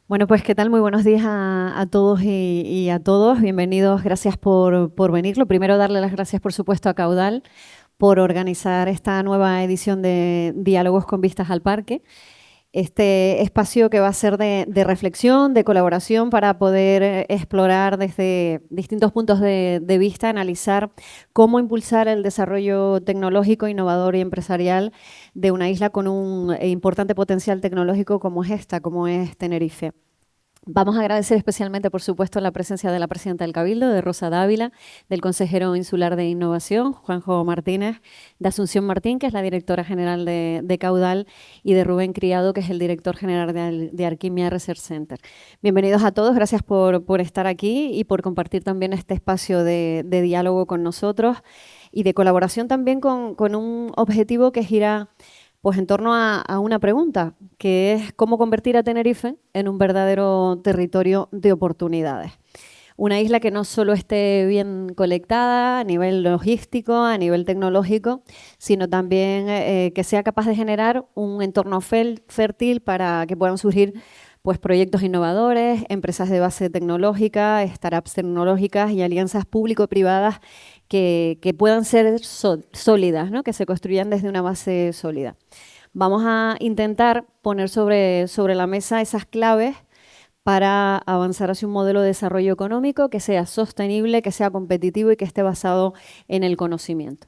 Bueno, pues qué tal, muy buenos días a todos y a todos. Bienvenidos, gracias por venir. Lo primero, darle las gracias, por supuesto, a Caudal por organizar esta nueva edición de Diálogos con Vistas al Parque. Este espacio que va a ser de reflexión, de colaboración para poder explorar desde distintos puntos de vista, analizar cómo impulsar el desarrollo tecnológico, innovador y empresarial de una isla con un importante potencial tecnológico como es esta, como es Tenerife. Vamos a agradecer especialmente, por supuesto, la presencia de la presidenta del Cabildo, de Rosa Dávila, del consejero insular de Innovación, Juanjo Martínez, de Asunción Martín, que es la directora general de Caudal, y de Rubén Criado, que es el director general de Arquimia Research Center. Bienvenidos a todos, gracias por estar aquí y por compartir también este espacio de diálogo con nosotros y de colaboración también con un objetivo que gira pues en torno a una pregunta, que es cómo convertir a Tenerife en un verdadero territorio de oportunidades. Una isla que no solo esté bien conectada a nivel logístico, a nivel tecnológico, sino también que sea capaz de generar un entorno fértil para que puedan surgir pues, proyectos innovadores, empresas de base tecnológica, startups tecnológicas y alianzas público-privadas que puedan ser sólidas, ¿no? Que se construyan desde una base sólida. Vamos a intentar poner sobre la mesa esas claves para avanzar hacia un modelo de desarrollo económico que sea sostenible, que sea competitivo y que esté basado en el conocimiento.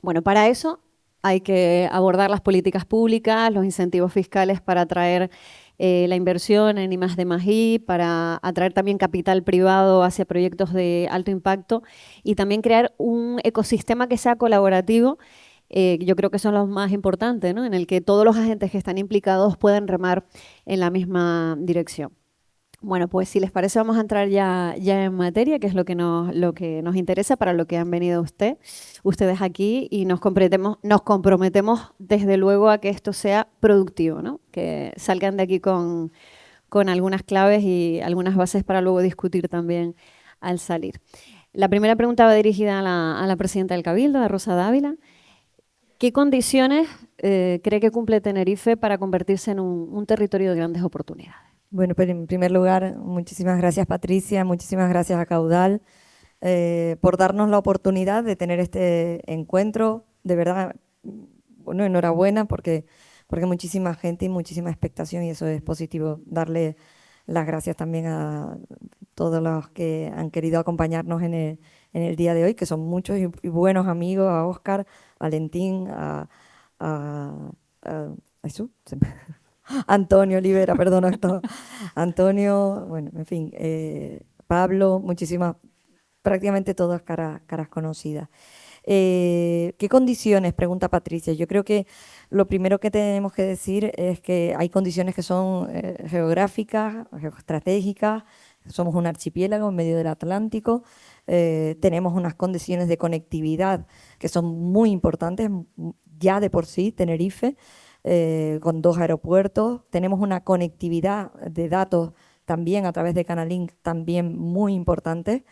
Bueno, para eso hay que abordar las políticas públicas, los incentivos fiscales para atraer la inversión en I+D+I, para atraer también capital privado hacia proyectos de alto impacto y también crear un ecosistema que sea colaborativo. Yo creo que son los más importantes, ¿no? En el que todos los agentes que están implicados puedan remar en la misma dirección. Bueno, pues si les parece vamos a entrar ya en materia, que es lo que nos interesa, para lo que han venido ustedes aquí y nos comprometemos desde luego a que esto sea productivo, ¿no? Que salgan de aquí con algunas claves y algunas bases para luego discutir también al salir. La primera pregunta va dirigida a la presidenta del Cabildo, a Rosa Dávila. ¿Qué condiciones cree que cumple Tenerife para convertirse en un territorio de grandes oportunidades? Bueno, pero en primer lugar, muchísimas gracias Patricia, muchísimas gracias a Caudal por darnos la oportunidad de tener este encuentro. De verdad, bueno, enhorabuena porque muchísima gente y muchísima expectación y eso es positivo. Darle las gracias también a todos los que han querido acompañarnos en el día de hoy, que son muchos y buenos amigos, a Óscar, Valentín, a, a Jesús, Antonio Olivera, perdón, Antonio, bueno, en fin, Pablo, muchísimas, prácticamente todas caras conocidas. ¿Qué condiciones? Pregunta Patricia. Yo creo que lo primero que tenemos que decir es que hay condiciones que son geográficas, geoestratégicas. Somos un archipiélago en medio del Atlántico. Tenemos unas condiciones de conectividad que son muy importantes, ya de por sí, Tenerife, con 2 aeropuertos. Tenemos una conectividad de datos también a través de Canalink, también muy importante.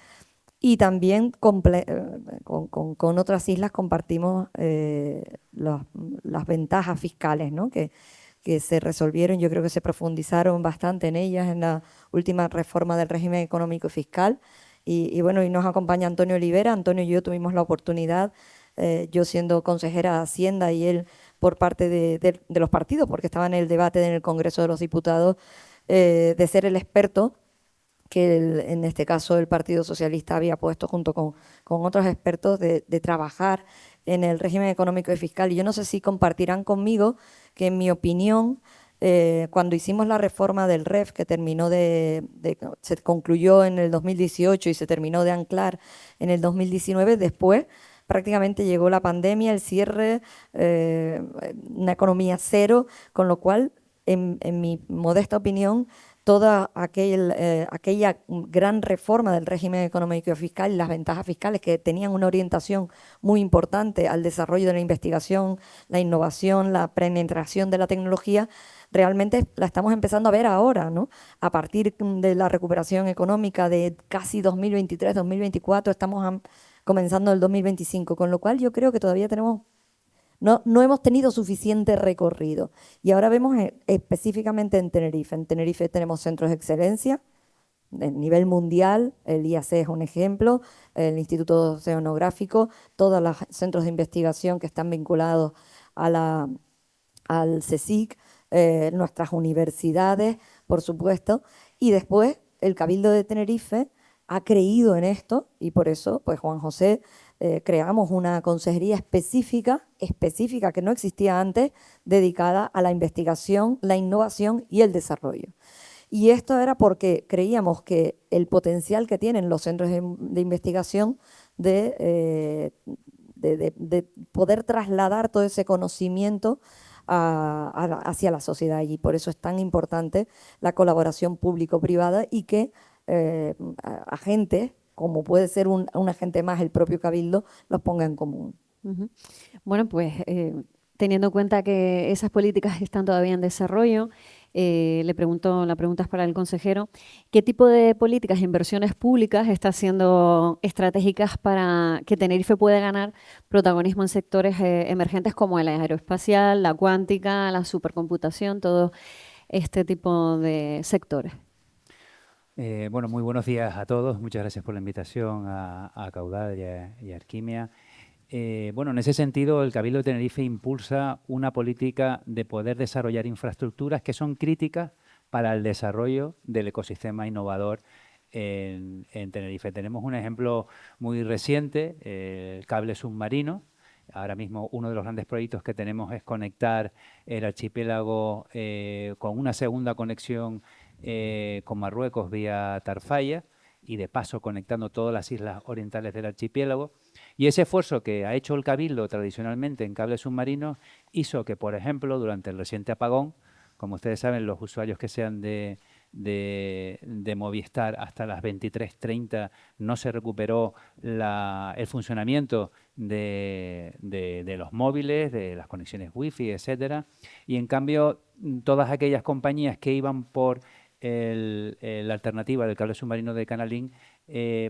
Y también con otras islas compartimos las ventajas fiscales, ¿no? Que se resolvieron, yo creo que se profundizaron bastante en ellas en la última reforma del régimen económico y fiscal. Y bueno, y nos acompaña Antonio Olivera. Antonio y yo tuvimos la oportunidad, yo siendo consejera de Hacienda y él por parte de los partidos, porque estaba en el debate en el Congreso de los Diputados, de ser el experto que en este caso el Partido Socialista había puesto junto con otros expertos de trabajar en el régimen económico y fiscal. Y yo no sé si compartirán conmigo que, en mi opinión, cuando hicimos la reforma del REF, que se concluyó en el 2018 y se terminó de anclar en el 2019, después prácticamente llegó la pandemia, el cierre, una economía cero, con lo cual, en mi modesta opinión, toda aquella gran reforma del régimen económico y fiscal y las ventajas fiscales que tenían una orientación muy importante al desarrollo de la investigación, la innovación, la penetración de la tecnología, realmente la estamos empezando a ver ahora, ¿no? A partir de la recuperación económica de casi 2023-2024, estamos comenzando el 2025, con lo cual yo creo que todavía tenemos no hemos tenido suficiente recorrido. Y ahora vemos específicamente en Tenerife. En Tenerife tenemos centros de excelencia a nivel mundial, el IAC es un ejemplo, el Instituto Oceanográfico, todos los centros de investigación que están vinculados al CSIC, nuestras universidades, por supuesto, y después el Cabildo de Tenerife ha creído en esto y por eso, pues Juan José, creamos una consejería específica que no existía antes, dedicada a la investigación, la innovación y el desarrollo. Y esto era porque creíamos que el potencial que tienen los centros de investigación de poder trasladar todo ese conocimiento hacia la sociedad, y por eso es tan importante la colaboración público-privada y que agentes, como puede ser un agente más el propio Cabildo, los ponga en común. Ujú. Bueno, pues teniendo en cuenta que esas políticas están todavía en desarrollo, la pregunta es para el consejero, ¿qué tipo de políticas e inversiones públicas están siendo estratégicas para que Tenerife pueda ganar protagonismo en sectores emergentes como el aeroespacial, la cuántica, la supercomputación, todo este tipo de sectores? Bueno, muy buenos días a todos. Muchas gracias por la invitación a Caudal y a Arquimia. Bueno, en ese sentido, el Cabildo de Tenerife impulsa una política de poder desarrollar infraestructuras que son críticas para el desarrollo del ecosistema innovador en Tenerife. Tenemos un ejemplo muy reciente, el cable submarino. Ahora mismo uno de los grandes proyectos que tenemos es conectar el archipiélago con una segunda conexión con Marruecos vía Tarfaya y de paso conectando todas las islas orientales del archipiélago. Y ese esfuerzo que ha hecho el Cabildo tradicionalmente en cables submarinos hizo que, por ejemplo, durante el reciente apagón, como ustedes saben, los usuarios que sean de Movistar hasta las 23:30 no se recuperó el funcionamiento de los móviles, de las conexiones wifi, etcétera. Y en cambio, todas aquellas compañías que iban por la alternativa del cable submarino de Canalín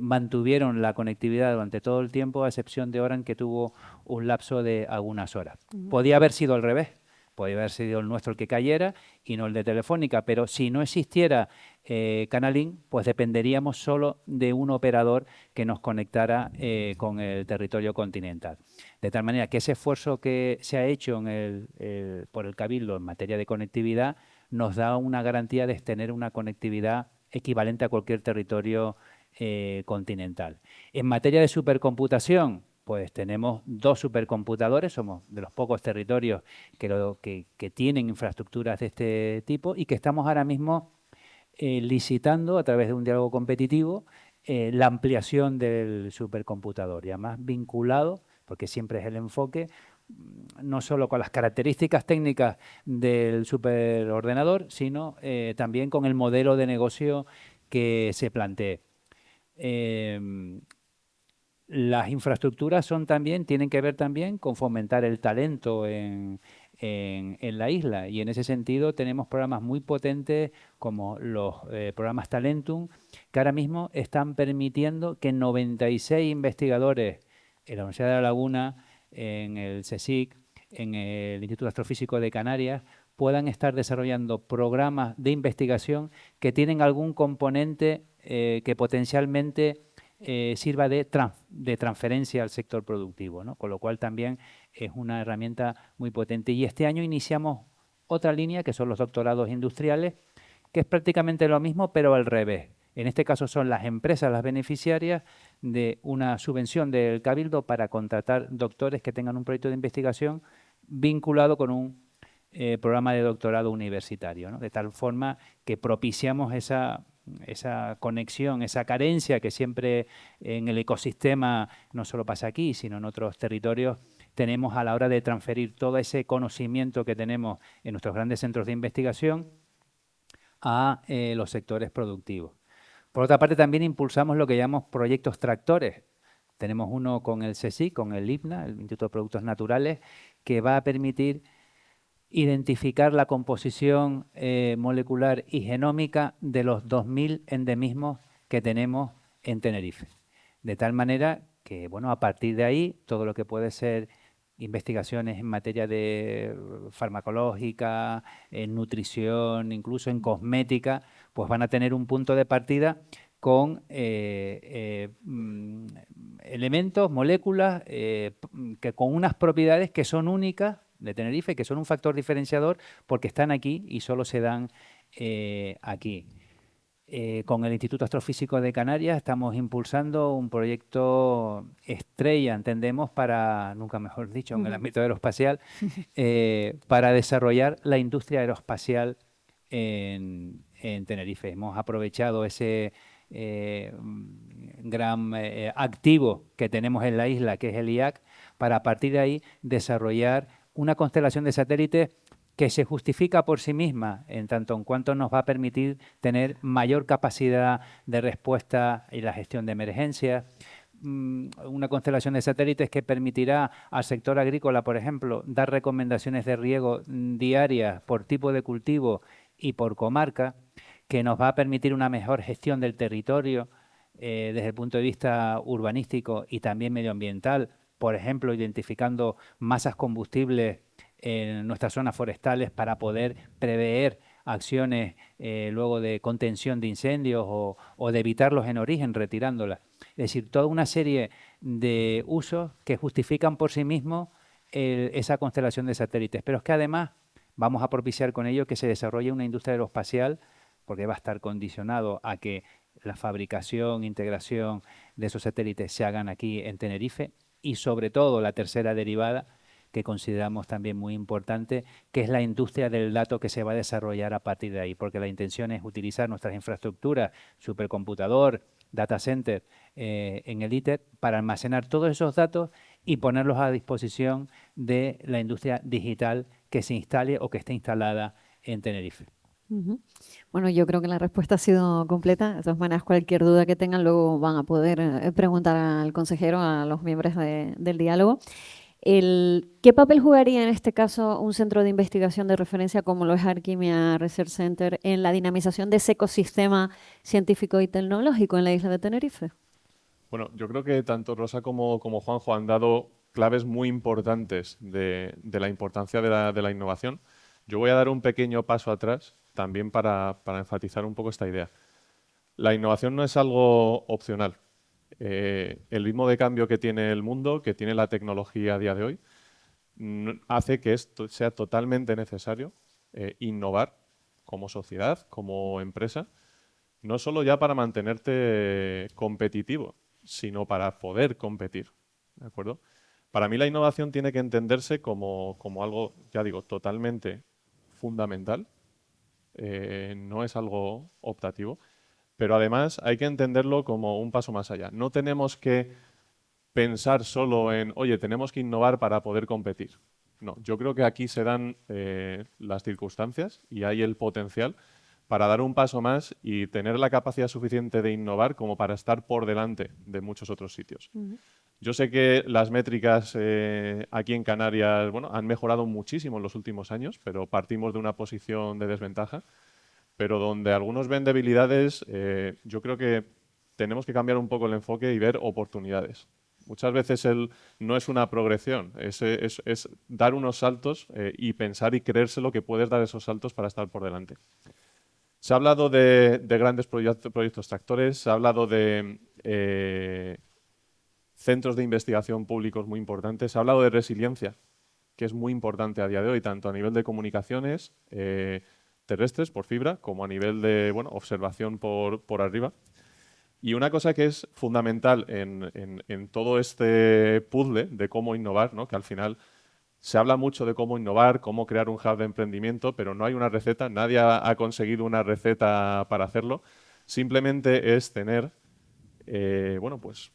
mantuvieron la conectividad durante todo el tiempo, a excepción de Oran, que tuvo un lapso de algunas horas. Podía haber sido al revés. Podría haber sido el nuestro el que cayera y no el de Telefónica, pero si no existiera Canalín, pues dependeríamos solo de un operador que nos conectara con el territorio continental. De tal manera que ese esfuerzo que se ha hecho por el Cabildo en materia de conectividad nos da una garantía de tener una conectividad equivalente a cualquier territorio continental. En materia de supercomputación, pues tenemos 2 supercomputadores, somos de los pocos territorios que tienen infraestructuras de este tipo y que estamos ahora mismo licitando a través de un diálogo competitivo la ampliación del supercomputador y además vinculado, porque siempre es el enfoque, no solo con las características técnicas del superordenador, sino también con el modelo de negocio que se plantee. Las infraestructuras tienen que ver también con fomentar el talento en la isla, y en ese sentido tenemos programas muy potentes como los programas Talentum, que ahora mismo están permitiendo que 96 investigadores en la Universidad de La Laguna, en el CSIC, en el Instituto Astrofísico de Canarias, puedan estar desarrollando programas de investigación que tienen algún componente que potencialmente sirva de transferencia al sector productivo, ¿no? Con lo cual también es una herramienta muy potente. Y este año iniciamos otra línea, que son los doctorados industriales, que es prácticamente lo mismo, pero al revés. En este caso son las empresas las beneficiarias de una subvención del Cabildo para contratar doctores que tengan un proyecto de investigación vinculado con un programa de doctorado universitario, ¿no? De tal forma que propiciamos esa conexión, esa carencia que siempre en el ecosistema, no solo pasa aquí, sino en otros territorios, tenemos a la hora de transferir todo ese conocimiento que tenemos en nuestros grandes centros de investigación a los sectores productivos. Por otra parte, también impulsamos lo que llamamos proyectos tractores. Tenemos uno con el CSIC, con el IPNA, el Instituto de Productos Naturales, que va a permitir identificar la composición molecular y genómica de los 2000 endemismos que tenemos en Tenerife. De tal manera que, bueno, a partir de ahí, todo lo que puede ser investigaciones en materia de farmacológica, en nutrición, incluso en cosmética, pues van a tener un punto de partida con elementos, moléculas, que con unas propiedades que son únicas de Tenerife, que son un factor diferenciador porque están aquí y solo se dan aquí. Con el Instituto Astrofísico de Canarias estamos impulsando un proyecto estrella, entendemos, para, nunca mejor dicho, en el ámbito aeroespacial, para desarrollar la industria aeroespacial en Tenerife. Hemos aprovechado ese gran activo que tenemos en la isla, que es el IAC, para a partir de ahí desarrollar una constelación de satélites que se justifica por sí misma, en tanto en cuanto nos va a permitir tener mayor capacidad de respuesta y la gestión de emergencias. Una constelación de satélites que permitirá al sector agrícola, por ejemplo, dar recomendaciones de riego diarias por tipo de cultivo y por comarca, que nos va a permitir una mejor gestión del territorio desde el punto de vista urbanístico y también medioambiental, por ejemplo, identificando masas combustibles en nuestras zonas forestales para poder prever acciones luego de contención de incendios o de evitarlos en origen, retirándolas. Es decir, toda una serie de usos que justifican por sí mismos esa constelación de satélites. Pero es que además vamos a propiciar con ello que se desarrolle una industria aeroespacial, porque va a estar condicionado a que la fabricación, integración de esos satélites se hagan aquí en Tenerife y sobre todo la tercera derivada, que consideramos también muy importante, que es la industria del dato que se va a desarrollar a partir de ahí, porque la intención es utilizar nuestras infraestructuras, supercomputador, data center en el ITER, para almacenar todos esos datos y ponerlos a disposición de la industria digital que se instale o que esté instalada en Tenerife. Bueno, yo creo que la respuesta ha sido completa. De todas maneras, cualquier duda que tengan luego van a poder preguntar al consejero, a los miembros del diálogo. ¿Qué papel jugaría en este caso un centro de investigación de referencia como lo es Arquimia Research Center en la dinamización de ese ecosistema científico y tecnológico en la isla de Tenerife? Bueno, yo creo que tanto Rosa como Juanjo han dado claves muy importantes de la importancia de la innovación. Yo voy a dar un pequeño paso atrás también para enfatizar un poco esta idea. La innovación no es algo opcional. El ritmo de cambio que tiene el mundo, que tiene la tecnología a día de hoy, hace que esto sea totalmente necesario innovar como sociedad, como empresa, no solo ya para mantenerte competitivo, sino para poder competir, ¿de acuerdo? Para mí la innovación tiene que entenderse como algo, ya digo, totalmente fundamental, no es algo optativo, pero además hay que entenderlo como un paso más allá. No tenemos que pensar solo en, oye, tenemos que innovar para poder competir. No, yo creo que aquí se dan las circunstancias y hay el potencial para dar un paso más y tener la capacidad suficiente de innovar como para estar por delante de muchos otros sitios. Yo sé que las métricas aquí en Canarias, bueno, han mejorado muchísimo en los últimos años, pero partimos de una posición de desventaja. Pero donde algunos ven debilidades, yo creo que tenemos que cambiar un poco el enfoque y ver oportunidades. Muchas veces no es una progresión, es dar unos saltos y pensar y creérselo que puedes dar esos saltos para estar por delante. Se ha hablado de grandes proyectos tractores, se ha hablado de centros de investigación públicos muy importantes, se ha hablado de resiliencia, que es muy importante a día de hoy, tanto a nivel de comunicaciones terrestres por fibra, como a nivel de observación por arriba. Y una cosa que es fundamental en todo este puzzle de cómo innovar, ¿no? Que al final se habla mucho de cómo innovar, cómo crear un hub de emprendimiento, pero no hay una receta, nadie ha conseguido una receta para hacerlo. Simplemente es tener pues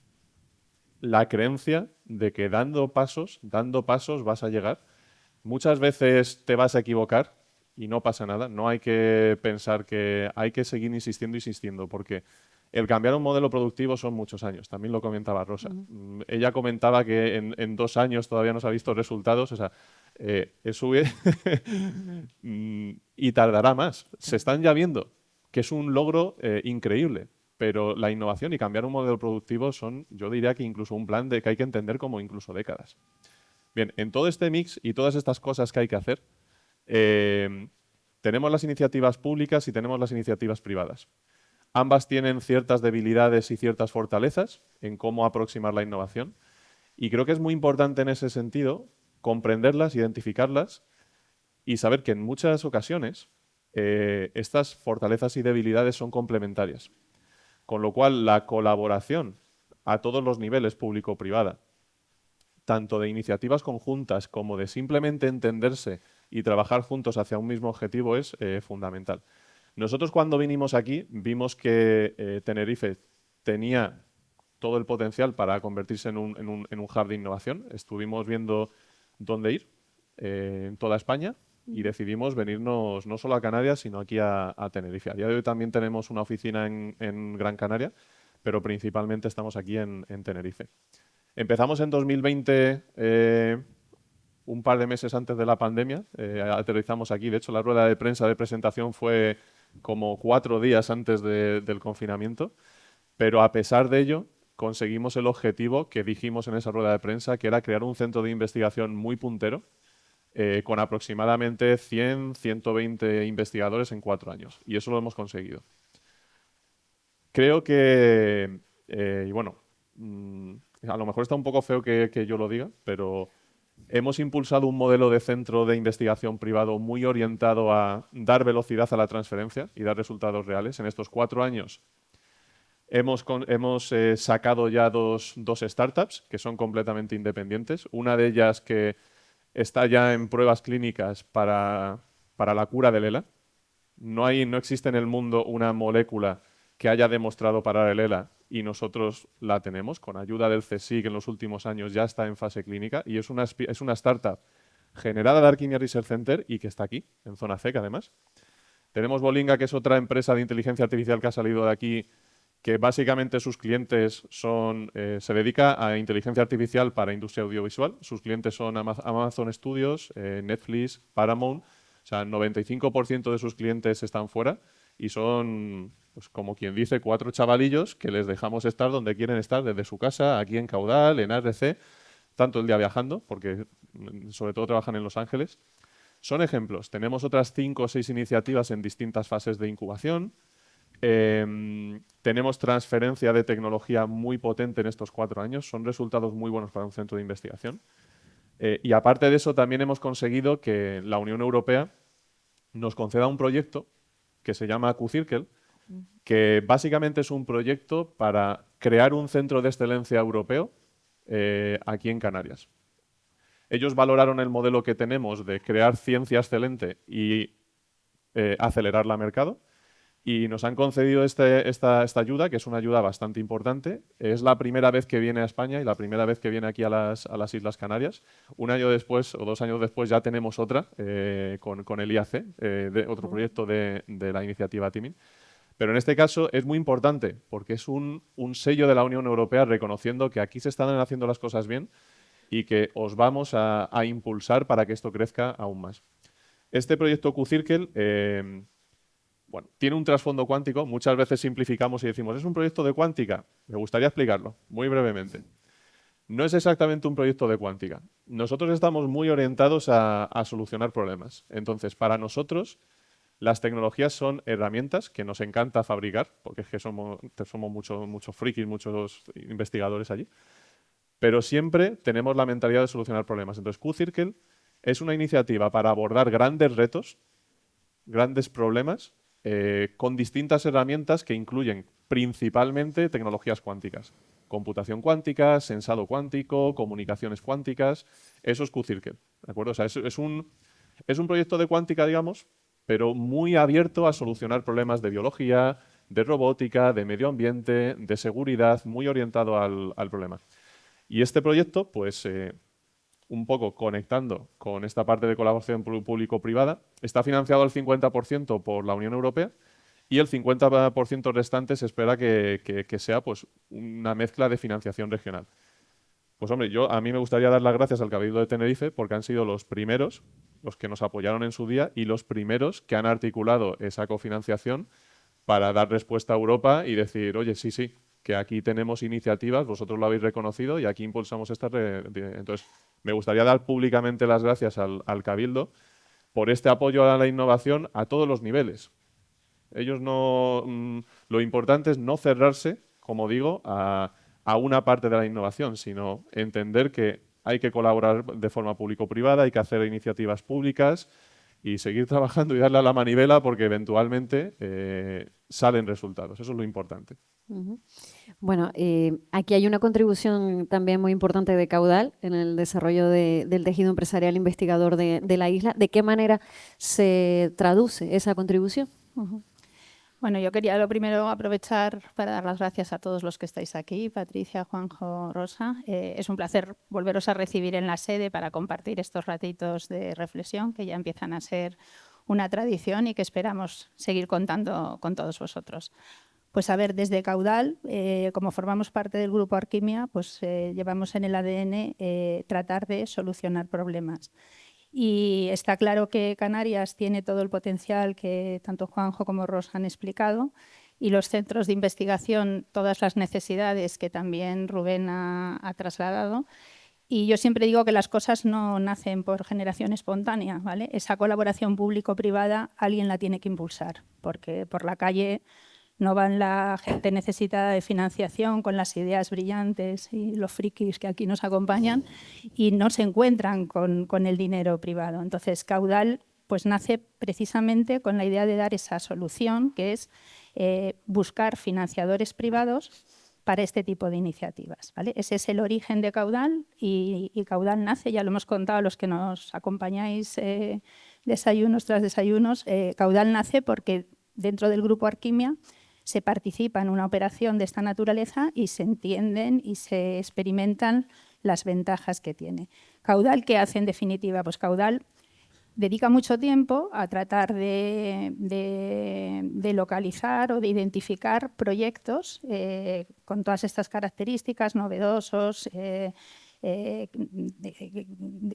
la creencia de que dando pasos vas a llegar. Muchas veces te vas a equivocar y no pasa nada. No hay que pensar que hay que seguir insistiendo, porque el cambiar un modelo productivo son muchos años. También lo comentaba Rosa. Ella comentaba que en 2 años todavía no se ha visto resultados. O sea, eso y tardará más. Se están ya viendo, que es un logro increíble. Pero la innovación y cambiar un modelo productivo son, yo diría que incluso un plan que hay que entender como incluso décadas. Bien, en todo este mix y todas estas cosas que hay que hacer, tenemos las iniciativas públicas y tenemos las iniciativas privadas. Ambas tienen ciertas debilidades y ciertas fortalezas en cómo aproximar la innovación. Y creo que es muy importante en ese sentido comprenderlas, identificarlas y saber que en muchas ocasiones estas fortalezas y debilidades son complementarias. Con lo cual, la colaboración a todos los niveles, público-privada, tanto de iniciativas conjuntas como de simplemente entenderse y trabajar juntos hacia un mismo objetivo es fundamental. Nosotros cuando vinimos aquí vimos que Tenerife tenía todo el potencial para convertirse en un hub de innovación. Estuvimos viendo dónde ir en toda España y decidimos venirnos no solo a Canarias, sino aquí a Tenerife. A día de hoy también tenemos una oficina en Gran Canaria, pero principalmente estamos aquí en Tenerife. Empezamos en 2020, un par de meses antes de la pandemia, aterrizamos aquí. De hecho, la rueda de prensa de presentación fue como 4 días antes del confinamiento, pero a pesar de ello conseguimos el objetivo que dijimos en esa rueda de prensa, que era crear un centro de investigación muy puntero, con aproximadamente 100, 120 investigadores en 4 años. Y eso lo hemos conseguido. Creo que, y bueno, a lo mejor está un poco feo que yo lo diga, pero hemos impulsado un modelo de centro de investigación privado muy orientado a dar velocidad a la transferencia y dar resultados reales. En estos 4 años hemos sacado ya dos startups que son completamente independientes. Una de ellas que está ya en pruebas clínicas para la cura del ELA. No existe en el mundo una molécula que haya demostrado parar el ELA y nosotros la tenemos. Con ayuda del CSIC en los últimos años ya está en fase clínica y es una startup generada de Arquimia Research Center y que está aquí, en Zona CEC además. Tenemos Bolinga, que es otra empresa de inteligencia artificial que ha salido de aquí, que básicamente sus clientes se dedica a inteligencia artificial para industria audiovisual. Sus clientes son Amazon Studios, Netflix, Paramount. O sea, 95% de sus clientes están fuera y son, pues, como quien dice, 4 chavalillos que les dejamos estar donde quieren estar, desde su casa, aquí en Caudal, en ARC, tanto el día viajando, porque sobre todo trabajan en Los Ángeles. Son ejemplos. Tenemos otras 5 o 6 iniciativas en distintas fases de incubación. Tenemos transferencia de tecnología muy potente en estos 4 años. Son resultados muy buenos para un centro de investigación. Y aparte de eso, también hemos conseguido que la Unión Europea nos conceda un proyecto que se llama Q-Circle, que básicamente es un proyecto para crear un centro de excelencia europeo aquí en Canarias. Ellos valoraron el modelo que tenemos de crear ciencia excelente y acelerarla al mercado. Y nos han concedido esta ayuda, que es una ayuda bastante importante. Es la primera vez que viene a España y la primera vez que viene aquí a las Islas Canarias. 1 año después o 2 años después ya tenemos otra con el IAC, otro proyecto de la iniciativa Timin. Pero en este caso es muy importante porque es un sello de la Unión Europea reconociendo que aquí se están haciendo las cosas bien y que os vamos a impulsar para que esto crezca aún más. Este proyecto Q-Circle bueno, tiene un trasfondo cuántico. Muchas veces simplificamos y decimos, ¿es un proyecto de cuántica? Me gustaría explicarlo muy brevemente. No es exactamente un proyecto de cuántica. Nosotros estamos muy orientados a solucionar problemas. Entonces, para nosotros, las tecnologías son herramientas que nos encanta fabricar, porque es que somos muchos frikis, muchos investigadores allí. Pero siempre tenemos la mentalidad de solucionar problemas. Entonces, Q-Circle es una iniciativa para abordar grandes retos, grandes problemas, con distintas herramientas que incluyen principalmente tecnologías cuánticas. Computación cuántica, sensado cuántico, comunicaciones cuánticas. Eso es Q-Circle, ¿de acuerdo? O sea, es un proyecto de cuántica, digamos, pero muy abierto a solucionar problemas de biología, de robótica, de medio ambiente, de seguridad, muy orientado al problema. Y este proyecto, pues, un poco conectando con esta parte de colaboración público-privada, está financiado al 50% por la Unión Europea y el 50% restante se espera que sea, pues, una mezcla de financiación regional. Pues hombre, a mí me gustaría dar las gracias al Cabildo de Tenerife porque han sido los primeros, los que nos apoyaron en su día y los primeros que han articulado esa cofinanciación para dar respuesta a Europa y decir, oye, sí, que aquí tenemos iniciativas, vosotros lo habéis reconocido y aquí impulsamos estas. Entonces, me gustaría dar públicamente las gracias al Cabildo por este apoyo a la innovación a todos los niveles. Ellos lo importante es no cerrarse, como digo, a una parte de la innovación, sino entender que hay que colaborar de forma público-privada, hay que hacer iniciativas públicas y seguir trabajando y darle a la manivela porque eventualmente salen resultados. Eso es lo importante. Bueno, aquí hay una contribución también muy importante de Caudal en el desarrollo del tejido empresarial investigador de la isla. ¿De qué manera se traduce esa contribución? Bueno, yo quería lo primero aprovechar para dar las gracias a todos los que estáis aquí, Patricia, Juanjo, Rosa. Es un placer volveros a recibir en la sede para compartir estos ratitos de reflexión que ya empiezan a ser una tradición y que esperamos seguir contando con todos vosotros. Pues a ver, desde Caudal, como formamos parte del grupo Arquimia, pues llevamos en el ADN tratar de solucionar problemas. Y está claro que Canarias tiene todo el potencial que tanto Juanjo como Rosa han explicado y los centros de investigación, todas las necesidades que también Rubén ha trasladado. Y yo siempre digo que las cosas no nacen por generación espontánea, ¿vale? Esa colaboración público-privada alguien la tiene que impulsar, porque por la calle no van la gente necesitada de financiación con las ideas brillantes y los frikis que aquí nos acompañan y no se encuentran con el dinero privado. Entonces, Caudal pues nace precisamente con la idea de dar esa solución, que es buscar financiadores privados para este tipo de iniciativas, ¿vale? Ese es el origen de Caudal y Caudal nace, ya lo hemos contado los que nos acompañáis desayunos tras desayunos, Caudal nace porque dentro del grupo Arquimia se participa en una operación de esta naturaleza y se entienden y se experimentan las ventajas que tiene. Caudal, ¿qué hace en definitiva? Pues Caudal dedica mucho tiempo a tratar de localizar o de identificar proyectos con todas estas características, novedosos,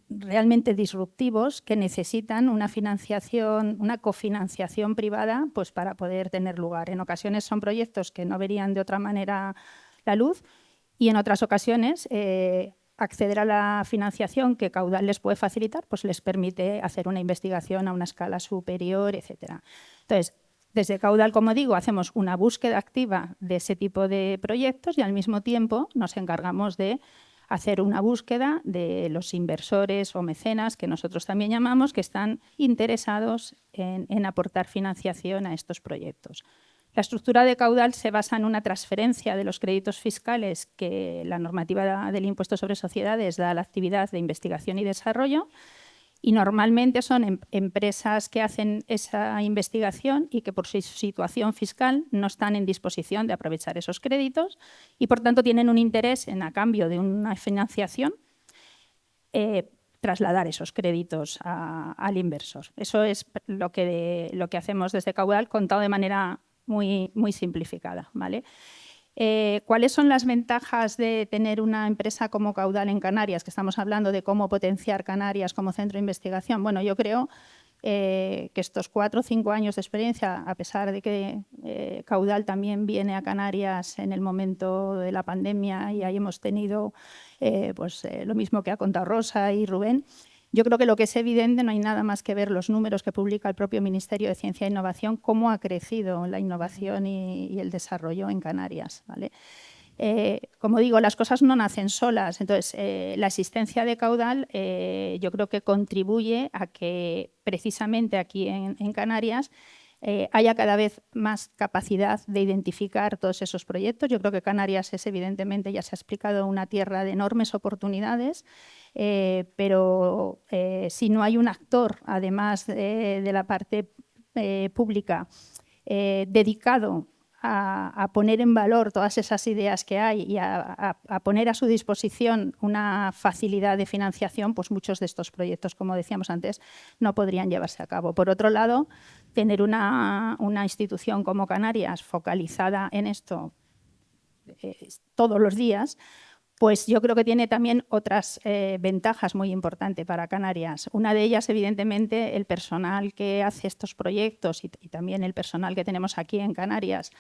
realmente disruptivos, que necesitan una financiación, una cofinanciación privada, pues para poder tener lugar. En ocasiones son proyectos que no verían de otra manera la luz y en otras ocasiones acceder a la financiación que Caudal les puede facilitar, pues les permite hacer una investigación a una escala superior, etcétera. Entonces, desde Caudal, como digo, hacemos una búsqueda activa de ese tipo de proyectos y al mismo tiempo nos encargamos de hacer una búsqueda de los inversores o mecenas, que nosotros también llamamos, que están interesados en aportar financiación a estos proyectos. La estructura de Caudal se basa en una transferencia de los créditos fiscales que la normativa del impuesto sobre sociedades da a la actividad de investigación y desarrollo, y normalmente son empresas que hacen esa investigación y que por su situación fiscal no están en disposición de aprovechar esos créditos y por tanto tienen un interés en, a cambio de una financiación, trasladar esos créditos al inversor. Eso es lo que hacemos desde Caudal, contado de manera muy, muy simplificada, ¿vale? ¿Cuáles son las ventajas de tener una empresa como Caudal en Canarias? Que estamos hablando de cómo potenciar Canarias como centro de investigación. Bueno, yo creo que estos 4 o 5 años de experiencia, a pesar de que Caudal también viene a Canarias en el momento de la pandemia y ahí hemos tenido lo mismo que ha contado Rosa y Rubén, yo creo que lo que es evidente, no hay nada más que ver los números que publica el propio Ministerio de Ciencia e Innovación, cómo ha crecido la innovación y el desarrollo en Canarias, ¿vale? Como digo, las cosas no nacen solas, entonces la existencia de Caudal yo creo que contribuye a que precisamente aquí en Canarias haya cada vez más capacidad de identificar todos esos proyectos. Yo creo que Canarias es evidentemente, ya se ha explicado, una tierra de enormes oportunidades, pero si no hay un actor, además de la parte pública, dedicado a poner en valor todas esas ideas que hay y a poner a su disposición una facilidad de financiación, pues muchos de estos proyectos, como decíamos antes, no podrían llevarse a cabo. Por otro lado, tener una institución como Canarias focalizada en esto todos los días, pues yo creo que tiene también otras ventajas muy importantes para Canarias. Una de ellas, evidentemente, el personal que hace estos proyectos y también el personal que tenemos aquí en Canarias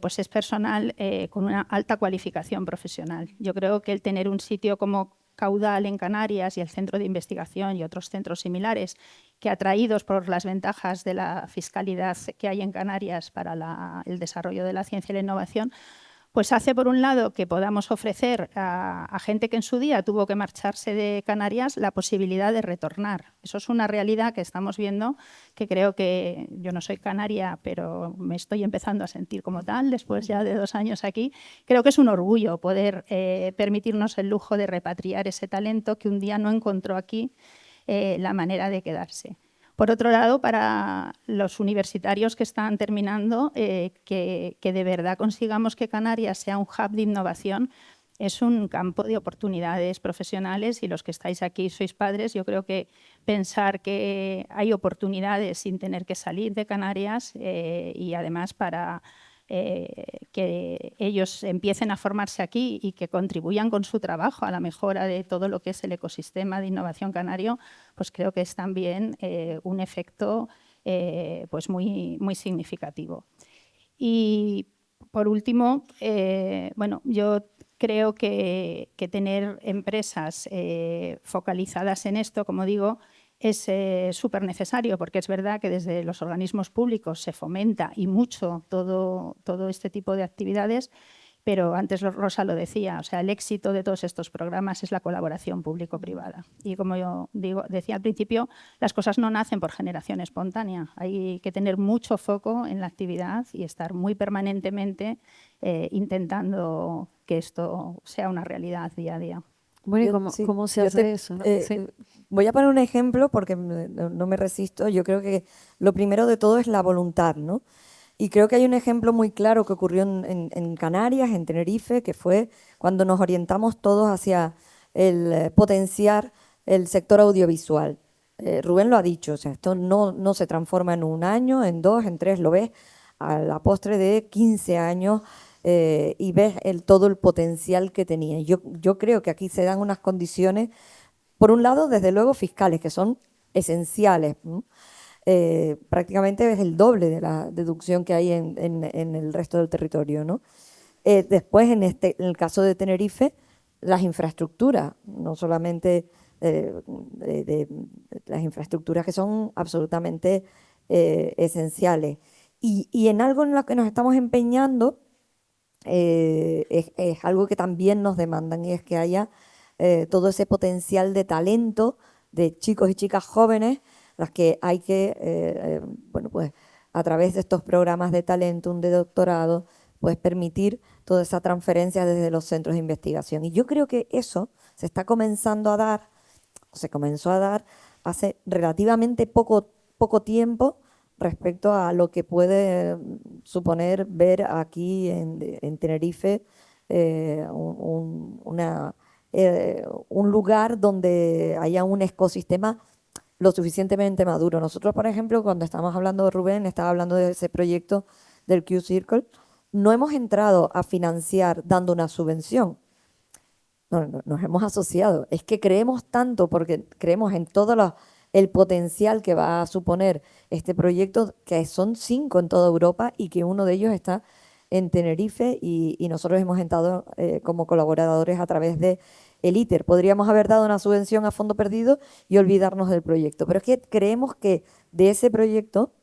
pues es personal con una alta cualificación profesional. Yo creo que el tener un sitio como Caudal en Canarias y el Centro de Investigación y otros centros similares que, atraídos por las ventajas de la fiscalidad que hay en Canarias para el desarrollo de la ciencia y la innovación, pues hace, por un lado, que podamos ofrecer a gente que en su día tuvo que marcharse de Canarias la posibilidad de retornar. Eso es una realidad que estamos viendo, que creo que yo no soy canaria, pero me estoy empezando a sentir como tal después ya de 2 años aquí. Creo que es un orgullo poder permitirnos el lujo de repatriar ese talento que un día no encontró aquí la manera de quedarse. Por otro lado, para los universitarios que están terminando, que de verdad consigamos que Canarias sea un hub de innovación, es un campo de oportunidades profesionales, y los que estáis aquí sois padres. Yo creo que pensar que hay oportunidades sin tener que salir de Canarias y además para que ellos empiecen a formarse aquí y que contribuyan con su trabajo a la mejora de todo lo que es el ecosistema de innovación canario, pues creo que es también un efecto pues muy, muy significativo. Y por último, bueno, yo creo que tener empresas focalizadas en esto, como digo, es súper necesario, porque es verdad que desde los organismos públicos se fomenta y mucho todo este tipo de actividades, pero antes Rosa lo decía, o sea, el éxito de todos estos programas es la colaboración público-privada. Y como yo decía al principio, las cosas no nacen por generación espontánea. Hay que tener mucho foco en la actividad y estar muy permanentemente intentando que esto sea una realidad día a día. Bueno, ¿y Sí, cómo se yo hace eso? ¿No? Sí. Voy a poner un ejemplo porque no me resisto. Yo creo que lo primero de todo es la voluntad, ¿no? Y creo que hay un ejemplo muy claro que ocurrió en Canarias, en Tenerife, que fue cuando nos orientamos todos hacia el potenciar el sector audiovisual. Rubén lo ha dicho, o sea, esto no se transforma en 1 año, en 2, en 3, lo ves a la postre de 15 años y ves todo el potencial que tenía. Yo creo que aquí se dan unas condiciones, por un lado, desde luego, fiscales, que son esenciales, ¿no? Prácticamente es el doble de la deducción que hay en el resto del territorio, ¿no? Después, en el caso de Tenerife, las infraestructuras, no solamente las infraestructuras que son absolutamente esenciales. Y en algo en lo que nos estamos empeñando es algo que también nos demandan, y es que haya todo ese potencial de talento de chicos y chicas jóvenes, las que hay que, bueno, pues a través de estos programas de talento, de doctorado, pues permitir toda esa transferencia desde los centros de investigación. Y yo creo que eso se está comenzando a dar, o se comenzó a dar hace relativamente poco tiempo respecto a lo que puede suponer ver aquí en Tenerife un lugar donde haya un ecosistema lo suficientemente maduro. Nosotros, por ejemplo, cuando estamos hablando de Rubén, estaba hablando de ese proyecto del Q-Circle, no hemos entrado a financiar dando una subvención. No, nos hemos asociado. Es que creemos tanto, porque creemos en todo el potencial que va a suponer este proyecto, que son 5 en toda Europa y que uno de ellos está en Tenerife, y nosotros hemos entrado como colaboradores a través de el ITER. Podríamos haber dado una subvención a fondo perdido y olvidarnos del proyecto, pero es que creemos que de ese proyecto,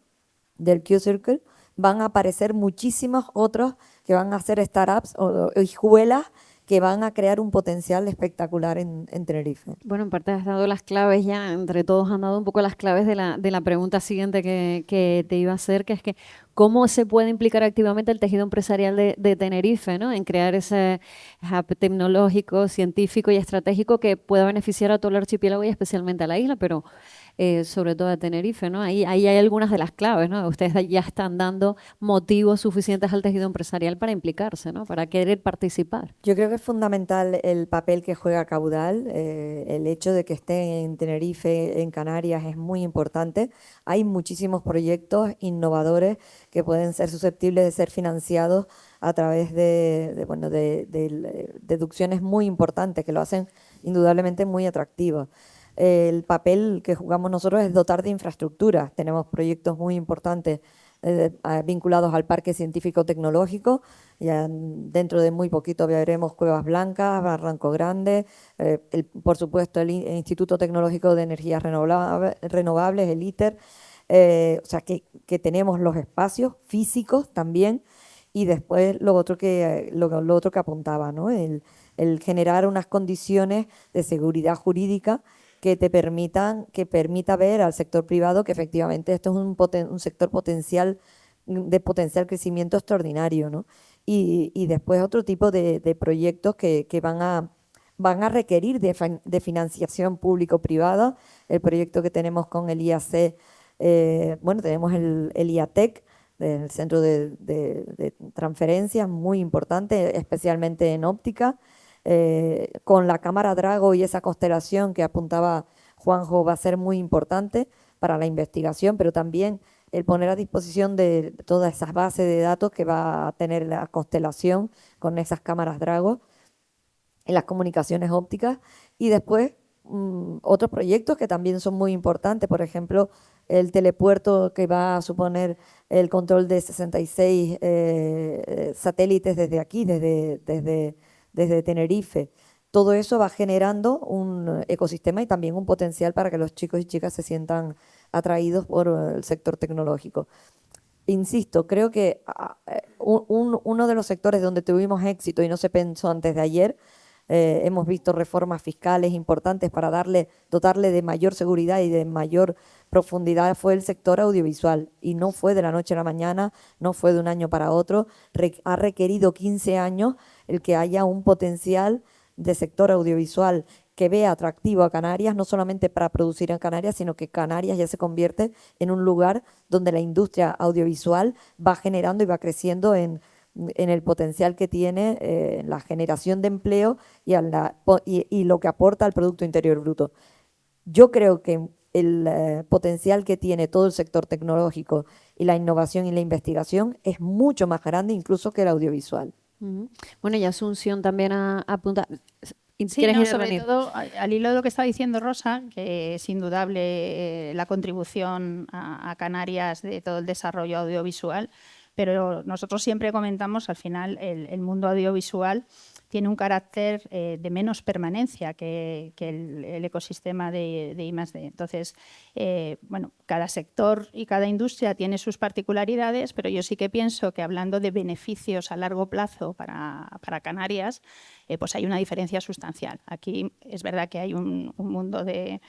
del Q-Circle, van a aparecer muchísimos otros que van a ser startups o hijuelas que van a crear un potencial espectacular en Tenerife. Bueno, en parte has dado las claves ya, entre todos han dado un poco las claves de la pregunta siguiente que te iba a hacer, que es que cómo se puede implicar activamente el tejido empresarial de Tenerife, ¿no?, en crear ese hub tecnológico, científico y estratégico que pueda beneficiar a todo el archipiélago y especialmente a la isla, pero sobre todo a Tenerife, ¿no? Ahí hay algunas de las claves, ¿no? Ustedes ya están dando motivos suficientes al tejido empresarial para implicarse, ¿no?, para querer participar. Yo creo que es fundamental el papel que juega Caudal. El hecho de que esté en Tenerife, en Canarias, es muy importante. Hay muchísimos proyectos innovadores que pueden ser susceptibles de ser financiados a través de deducciones muy importantes que lo hacen indudablemente muy atractivo. el papel que jugamos nosotros es dotar de infraestructura. Tenemos proyectos muy importantes vinculados al Parque Científico-Tecnológico. Ya dentro de muy poquito veremos Cuevas Blancas, Barranco Grande, por supuesto el Instituto Tecnológico de Energías Renovables, el ITER. O sea que tenemos los espacios físicos también, y después lo otro que apuntaba, ¿no? El generar unas condiciones de seguridad jurídica que permita ver al sector privado que efectivamente esto es un sector de potencial crecimiento extraordinario, ¿no? Y después otro tipo de proyectos que van a requerir de financiación público-privada. El proyecto que tenemos con el IAC, bueno, tenemos el IATEC, del Centro de Transferencias, muy importante, especialmente en óptica. Con la cámara Drago y esa constelación que apuntaba Juanjo va a ser muy importante para la investigación, pero también el poner a disposición de todas esas bases de datos que va a tener la constelación con esas cámaras Drago en las comunicaciones ópticas. Y después otros proyectos que también son muy importantes, por ejemplo, el telepuerto que va a suponer el control de 66 satélites desde aquí, desde Tenerife. Todo eso va generando un ecosistema y también un potencial para que los chicos y chicas se sientan atraídos por el sector tecnológico. Insisto, creo que uno de los sectores donde tuvimos éxito y no se pensó antes de ayer, hemos visto reformas fiscales importantes para dotarle de mayor seguridad y de mayor profundidad, fue el sector audiovisual, y no fue de la noche a la mañana, no fue de un año para otro, ha requerido 15 años el que haya un potencial de sector audiovisual que vea atractivo a Canarias, no solamente para producir en Canarias, sino que Canarias ya se convierte en un lugar donde la industria audiovisual va generando y va creciendo en el potencial que tiene, en la generación de empleo y lo que aporta al Producto Interior Bruto. Yo creo que el potencial que tiene todo el sector tecnológico y la innovación y la investigación es mucho más grande incluso que el audiovisual. Bueno, y Asunción también apunta. Sí, no, sobre todo al hilo de lo que está diciendo Rosa, que es indudable la contribución a Canarias de todo el desarrollo audiovisual, pero nosotros siempre comentamos, al final, el mundo audiovisual tiene un carácter de menos permanencia que el ecosistema de I+D. Entonces, bueno, cada sector y cada industria tiene sus particularidades, pero yo sí que pienso que hablando de beneficios a largo plazo para Canarias, pues hay una diferencia sustancial. Aquí es verdad que hay un mundo de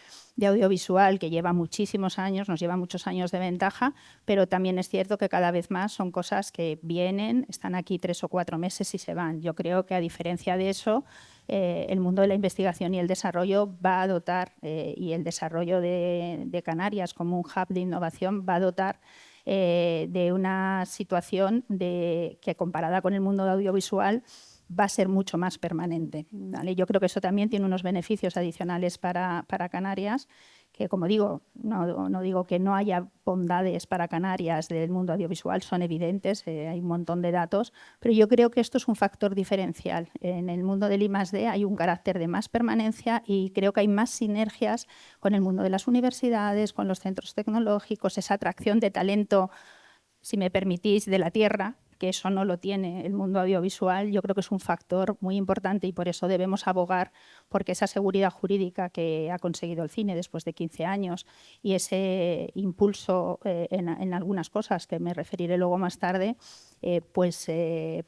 audiovisual que lleva muchísimos años, nos lleva muchos años de ventaja, pero también es cierto que cada vez más son cosas que vienen, están aquí 3 o 4 meses y se van. Yo creo que a diferencia de eso, el mundo de la investigación y el desarrollo va a dotar, y el desarrollo de Canarias como un hub de innovación va a dotar de una situación que comparada con el mundo de audiovisual va a ser mucho más permanente, ¿vale? Yo creo que eso también tiene unos beneficios adicionales para Canarias, que como digo, no digo que no haya bondades para Canarias del mundo audiovisual, son evidentes, hay un montón de datos, pero yo creo que esto es un factor diferencial. En el mundo del I+D hay un carácter de más permanencia y creo que hay más sinergias con el mundo de las universidades, con los centros tecnológicos, esa atracción de talento, si me permitís, de la tierra, que eso no lo tiene el mundo audiovisual. Yo creo que es un factor muy importante y por eso debemos abogar porque esa seguridad jurídica que ha conseguido el cine después de 15 años y ese impulso en algunas cosas que me referiré luego más tarde, pues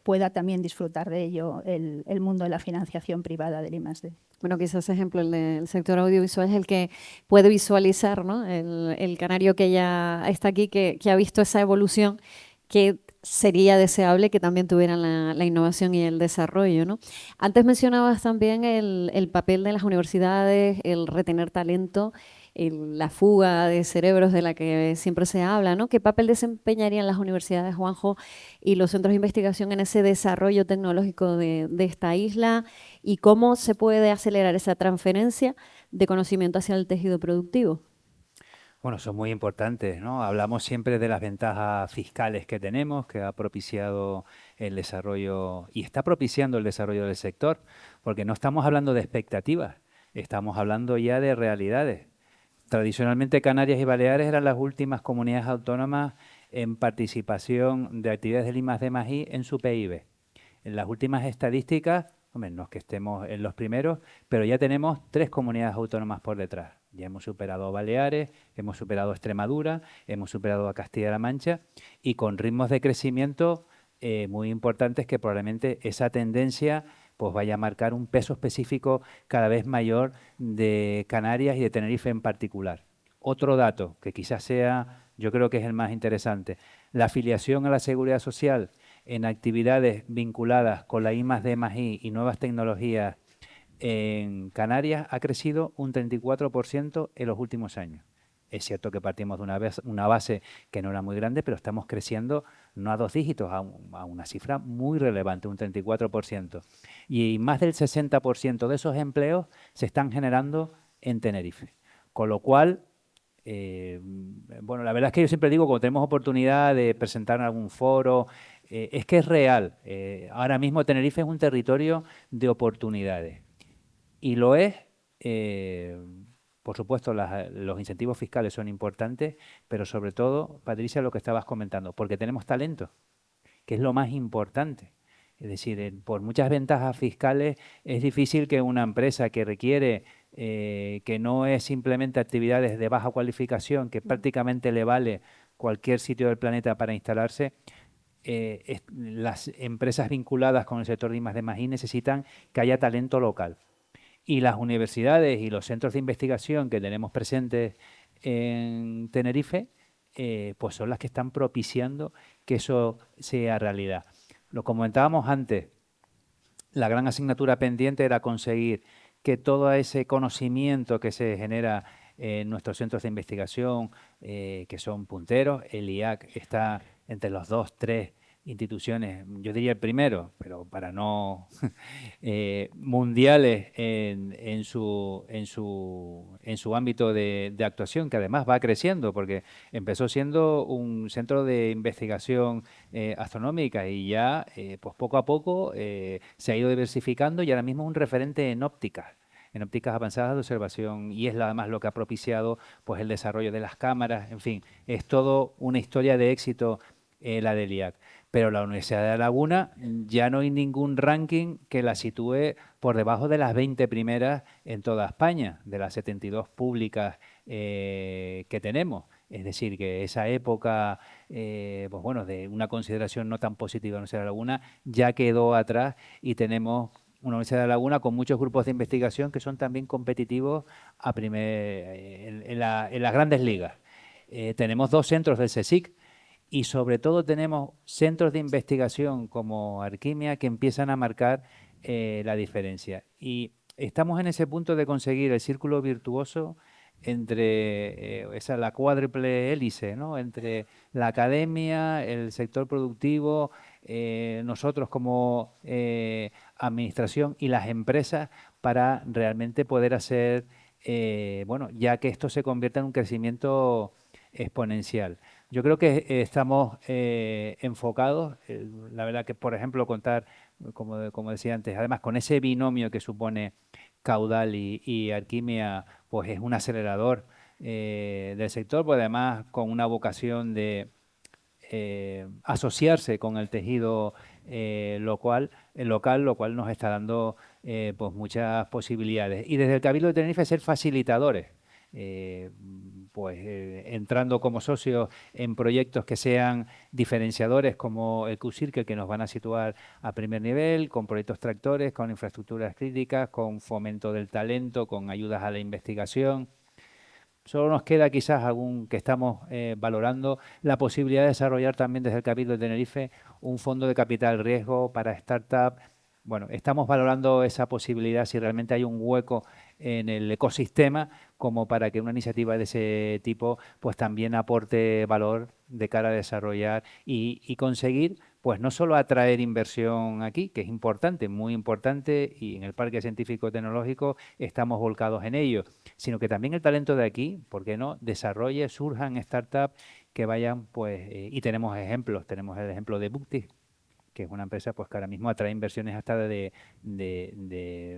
pueda también disfrutar de ello el mundo de la financiación privada del I+D. Bueno, quizás ejemplo, el del sector audiovisual es el que puede visualizar, ¿no? El canario que ya está aquí, que ha visto esa evolución, que sería deseable que también tuvieran la innovación y el desarrollo, ¿no? Antes mencionabas también el papel de las universidades, el retener talento, la fuga de cerebros de la que siempre se habla, ¿no? ¿Qué papel desempeñarían las universidades, Juanjo, y los centros de investigación en ese desarrollo tecnológico de esta isla? ¿Y cómo se puede acelerar esa transferencia de conocimiento hacia el tejido productivo? Bueno, son muy importantes, ¿no? Hablamos siempre de las ventajas fiscales que tenemos, que ha propiciado el desarrollo y está propiciando el desarrollo del sector, porque no estamos hablando de expectativas, estamos hablando ya de realidades. Tradicionalmente Canarias y Baleares eran las últimas comunidades autónomas en participación de actividades del I+D+I en su PIB. En las últimas estadísticas, hombre, no es que estemos en los primeros, pero ya tenemos 3 comunidades autónomas por detrás. Ya hemos superado a Baleares, hemos superado a Extremadura, hemos superado a Castilla-La Mancha y con ritmos de crecimiento muy importantes que probablemente esa tendencia pues vaya a marcar un peso específico cada vez mayor de Canarias y de Tenerife en particular. Otro dato que quizás sea, yo creo que es el más interesante, la afiliación a la Seguridad Social en actividades vinculadas con la I+D+I y nuevas tecnologías en Canarias ha crecido un 34% en los últimos años. Es cierto que partimos de una base que no era muy grande, pero estamos creciendo no a 2 dígitos, a una cifra muy relevante, un 34%. Y más del 60% de esos empleos se están generando en Tenerife. Con lo cual, bueno, la verdad es que yo siempre digo, cuando tenemos oportunidad de presentar en algún foro, es que es real. Ahora mismo Tenerife es un territorio de oportunidades. Y lo es, por supuesto, los incentivos fiscales son importantes, pero sobre todo, Patricia, lo que estabas comentando, porque tenemos talento, que es lo más importante. Es decir, por muchas ventajas fiscales es difícil que una empresa que requiere, que no es simplemente actividades de baja cualificación, que prácticamente le vale cualquier sitio del planeta para instalarse, las empresas vinculadas con el sector de I+D+I necesitan que haya talento local. Y las universidades y los centros de investigación que tenemos presentes en Tenerife, pues son las que están propiciando que eso sea realidad. Lo comentábamos antes, la gran asignatura pendiente era conseguir que todo ese conocimiento que se genera en nuestros centros de investigación, que son punteros, el IAC está entre los 2, 3 instituciones, yo diría el primero, pero para no mundiales en su ámbito de actuación, que además va creciendo, porque empezó siendo un centro de investigación astronómica y ya pues poco a poco se ha ido diversificando y ahora mismo es un referente en ópticas avanzadas de observación y es además lo que ha propiciado pues el desarrollo de las cámaras, en fin, es todo una historia de éxito la del IAC. Pero la Universidad de La Laguna ya no hay ningún ranking que la sitúe por debajo de las 20 primeras en toda España, de las 72 públicas que tenemos. Es decir, que esa época, pues bueno, de una consideración no tan positiva de la Universidad de La Laguna ya quedó atrás y tenemos una Universidad de La Laguna con muchos grupos de investigación que son también competitivos en las grandes ligas. Tenemos 2 centros del CSIC, y sobre todo tenemos centros de investigación como Arquimia que empiezan a marcar la diferencia. Y estamos en ese punto de conseguir el círculo virtuoso entre la cuádruple hélice, ¿no? Entre la academia, el sector productivo, nosotros como administración y las empresas para realmente poder hacer, bueno, ya que esto se convierta en un crecimiento exponencial. Yo creo que estamos enfocados, la verdad que, por ejemplo, contar, como decía antes, además con ese binomio que supone Caudal y Arquimia, pues es un acelerador del sector, pues además con una vocación de asociarse con el tejido local, lo cual nos está dando pues muchas posibilidades. Y desde el Cabildo de Tenerife ser facilitadores. Entrando como socios en proyectos que sean diferenciadores como el QCIRCLE, que nos van a situar a primer nivel, con proyectos tractores, con infraestructuras críticas, con fomento del talento, con ayudas a la investigación. Solo nos queda quizás algún que estamos valorando la posibilidad de desarrollar también desde el Cabildo de Tenerife un fondo de capital riesgo para startups. Bueno, estamos valorando esa posibilidad si realmente hay un hueco en el ecosistema como para que una iniciativa de ese tipo pues también aporte valor de cara a desarrollar y conseguir pues no solo atraer inversión aquí, que es importante, muy importante, y en el Parque Científico Tecnológico estamos volcados en ello, sino que también el talento de aquí, ¿por qué no?, desarrolle, surjan startups que vayan, pues, y tenemos ejemplos, tenemos el ejemplo de Buctis, que es una empresa pues que ahora mismo atrae inversiones hasta de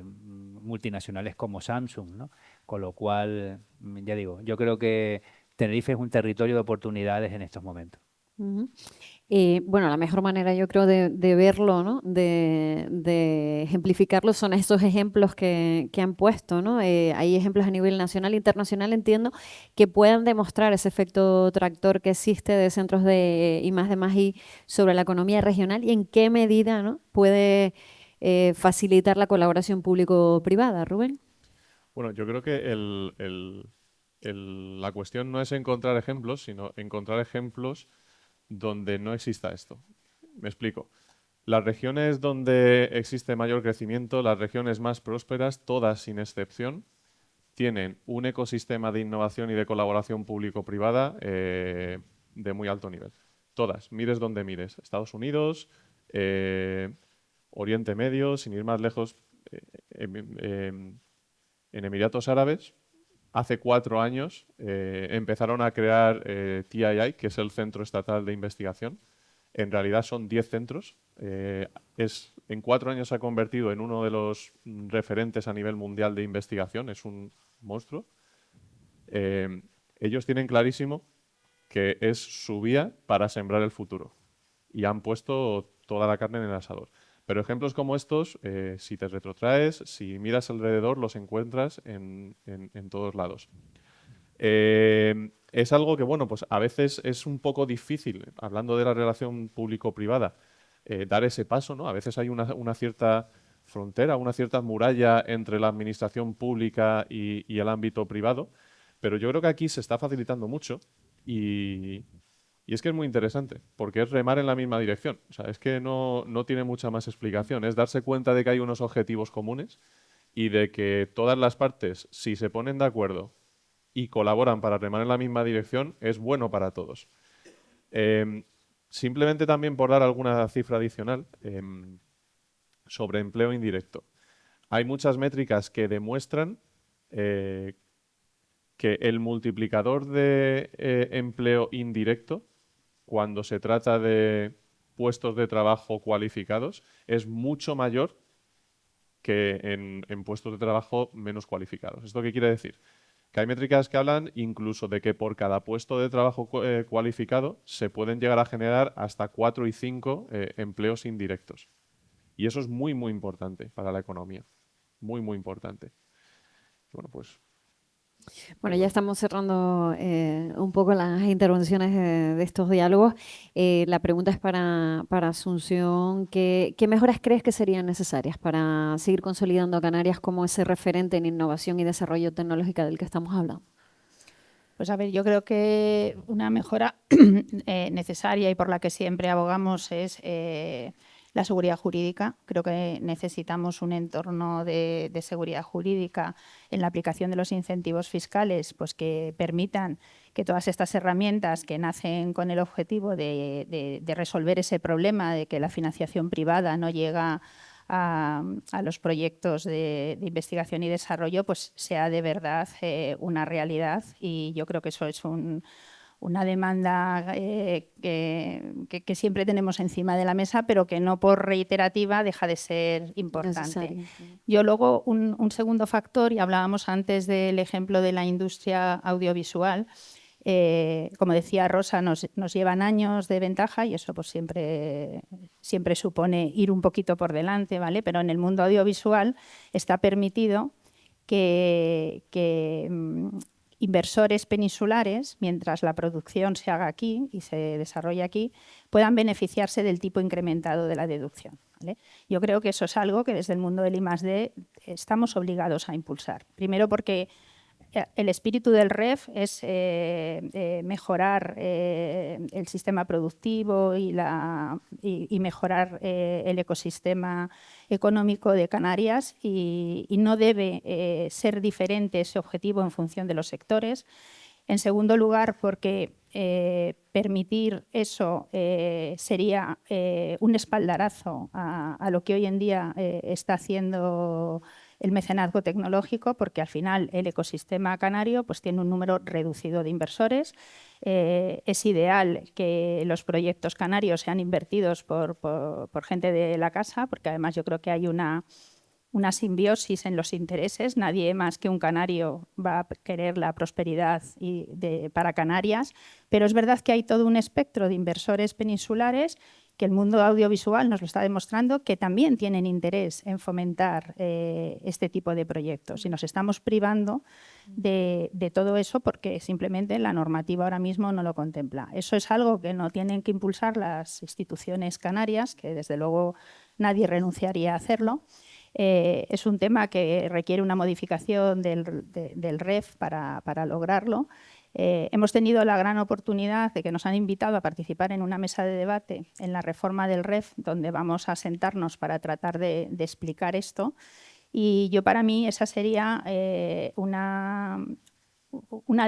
multinacionales como Samsung, ¿no? Con lo cual, ya digo, yo creo que Tenerife es un territorio de oportunidades en estos momentos. Ujú. Bueno, la mejor manera yo creo de verlo, ¿no? De ejemplificarlo son estos ejemplos que han puesto, ¿no? Hay ejemplos a nivel nacional e internacional, entiendo, que puedan demostrar ese efecto tractor que existe de centros de I+D+I sobre la economía regional y en qué medida, ¿no? puede facilitar la colaboración público-privada, Rubén. Bueno, yo creo que la cuestión no es encontrar ejemplos, sino encontrar ejemplos donde no exista esto. Me explico. Las regiones donde existe mayor crecimiento, las regiones más prósperas, todas sin excepción, tienen un ecosistema de innovación y de colaboración público-privada de muy alto nivel. Todas, mires donde mires. Estados Unidos, Oriente Medio, sin ir más lejos, en Emiratos Árabes, hace 4 años empezaron a crear TII, que es el Centro Estatal de Investigación. En realidad son 10 centros. En 4 años se ha convertido en uno de los referentes a nivel mundial de investigación. Es un monstruo. Ellos tienen clarísimo que es su vía para sembrar el futuro. Y han puesto toda la carne en el asador. Pero ejemplos como estos, si te retrotraes, si miras alrededor, los encuentras en todos lados. Es algo que, bueno, pues a veces es un poco difícil, hablando de la relación público-privada, dar ese paso, ¿no? A veces hay una cierta frontera, una cierta muralla entre la administración pública y el ámbito privado, pero yo creo que aquí se está facilitando mucho y es que es muy interesante, porque es remar en la misma dirección. O sea, es que no tiene mucha más explicación. Es darse cuenta de que hay unos objetivos comunes y de que todas las partes, si se ponen de acuerdo y colaboran para remar en la misma dirección, es bueno para todos. Simplemente también por dar alguna cifra adicional sobre empleo indirecto. Hay muchas métricas que demuestran que el multiplicador de empleo indirecto, cuando se trata de puestos de trabajo cualificados, es mucho mayor que en puestos de trabajo menos cualificados. ¿Esto qué quiere decir? Que hay métricas que hablan incluso de que por cada puesto de trabajo cualificado se pueden llegar a generar hasta 4 y 5 empleos indirectos. Y eso es muy, muy importante para la economía. Muy, muy importante. Bueno, pues... Bueno, ya estamos cerrando un poco las intervenciones de estos diálogos. La pregunta es para Asunción. ¿Qué mejoras crees que serían necesarias para seguir consolidando a Canarias como ese referente en innovación y desarrollo tecnológico del que estamos hablando? Pues a ver, yo creo que una mejora necesaria y por la que siempre abogamos es la seguridad jurídica. Creo que necesitamos un entorno de seguridad jurídica en la aplicación de los incentivos fiscales, pues que permitan que todas estas herramientas que nacen con el objetivo de resolver ese problema de que la financiación privada no llega a los proyectos de investigación y desarrollo, pues sea de verdad una realidad, y yo creo que eso es una demanda que siempre tenemos encima de la mesa, pero que no por reiterativa deja de ser importante. Necesario. Yo luego, un segundo factor, y hablábamos antes del ejemplo de la industria audiovisual, como decía Rosa, nos llevan años de ventaja y eso pues siempre supone ir un poquito por delante, ¿vale? Pero en el mundo audiovisual está permitido que inversores peninsulares, mientras la producción se haga aquí y se desarrolle aquí, puedan beneficiarse del tipo incrementado de la deducción, ¿vale? Yo creo que eso es algo que desde el mundo del I+D estamos obligados a impulsar. Primero porque el espíritu del REF es mejorar el sistema productivo y mejorar el ecosistema económico de Canarias, y no debe ser diferente ese objetivo en función de los sectores. En segundo lugar, porque permitir eso sería un espaldarazo a lo que hoy en día está haciendo el mecenazgo tecnológico, porque al final el ecosistema canario pues, tiene un número reducido de inversores. Es ideal que los proyectos canarios sean invertidos por gente de la casa, porque además yo creo que hay una simbiosis en los intereses. Nadie más que un canario va a querer la prosperidad para Canarias, pero es verdad que hay todo un espectro de inversores peninsulares que el mundo audiovisual nos lo está demostrando que también tienen interés en fomentar este tipo de proyectos y nos estamos privando de todo eso porque simplemente la normativa ahora mismo no lo contempla. Eso es algo que no tienen que impulsar las instituciones canarias, que desde luego nadie renunciaría a hacerlo. Es un tema que requiere una modificación del REF para lograrlo. Hemos tenido la gran oportunidad de que nos han invitado a participar en una mesa de debate en la reforma del REF, donde vamos a sentarnos para tratar de explicar esto. Y para mí esa sería una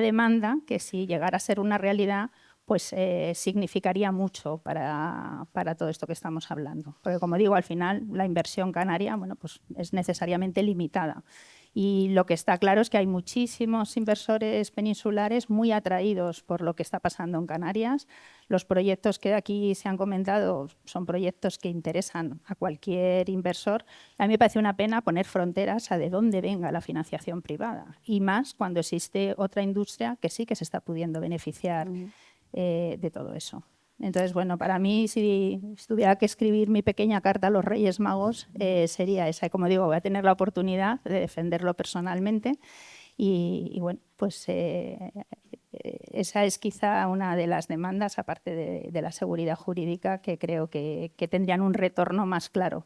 demanda que, si llegara a ser una realidad, pues significaría mucho para todo esto que estamos hablando. Porque, como digo, al final la inversión canaria pues es necesariamente limitada. Y lo que está claro es que hay muchísimos inversores peninsulares muy atraídos por lo que está pasando en Canarias. Los proyectos que aquí se han comentado son proyectos que interesan a cualquier inversor. A mí me parece una pena poner fronteras a de dónde venga la financiación privada, y más cuando existe otra industria que sí que se está pudiendo beneficiar de todo eso. Entonces, bueno, para mí, si tuviera que escribir mi pequeña carta a los Reyes Magos, sería esa. Como digo, voy a tener la oportunidad de defenderlo personalmente y bueno, pues esa es quizá una de las demandas, aparte de la seguridad jurídica, que creo que tendrían un retorno más claro.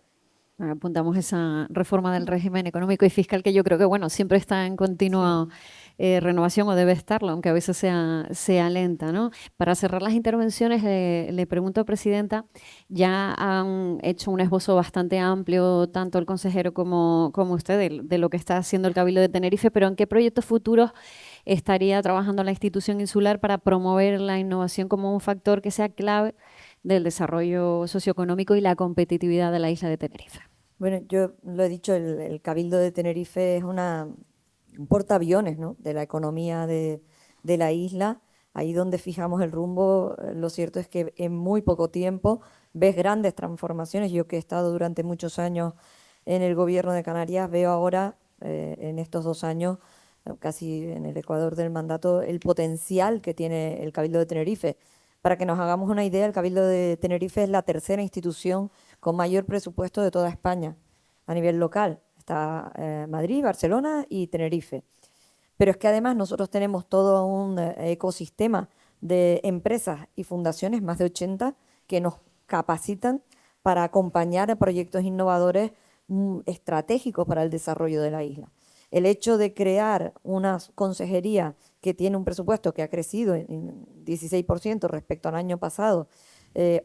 Apuntamos esa reforma del régimen económico y fiscal que yo creo que, bueno, siempre está en continua renovación, o debe estarlo, aunque a veces sea lenta, ¿no? Para cerrar las intervenciones, le pregunto, Presidenta, ya han hecho un esbozo bastante amplio, tanto el consejero como usted, de lo que está haciendo el Cabildo de Tenerife, pero ¿en qué proyectos futuros estaría trabajando la institución insular para promover la innovación como un factor que sea clave del desarrollo socioeconómico y la competitividad de la isla de Tenerife? Bueno, yo lo he dicho, el Cabildo de Tenerife es un portaaviones, ¿no?, de la economía de la isla. Ahí donde fijamos el rumbo, lo cierto es que en muy poco tiempo ves grandes transformaciones. Yo que he estado durante muchos años en el gobierno de Canarias, veo ahora, en estos 2 años, casi en el ecuador del mandato, el potencial que tiene el Cabildo de Tenerife. Para que nos hagamos una idea, el Cabildo de Tenerife es la tercera institución con mayor presupuesto de toda España a nivel local. Está Madrid, Barcelona y Tenerife. Pero es que además nosotros tenemos todo un ecosistema de empresas y fundaciones, más de 80, que nos capacitan para acompañar a proyectos innovadores estratégicos para el desarrollo de la isla. El hecho de crear una consejería que tiene un presupuesto que ha crecido en 16% respecto al año pasado,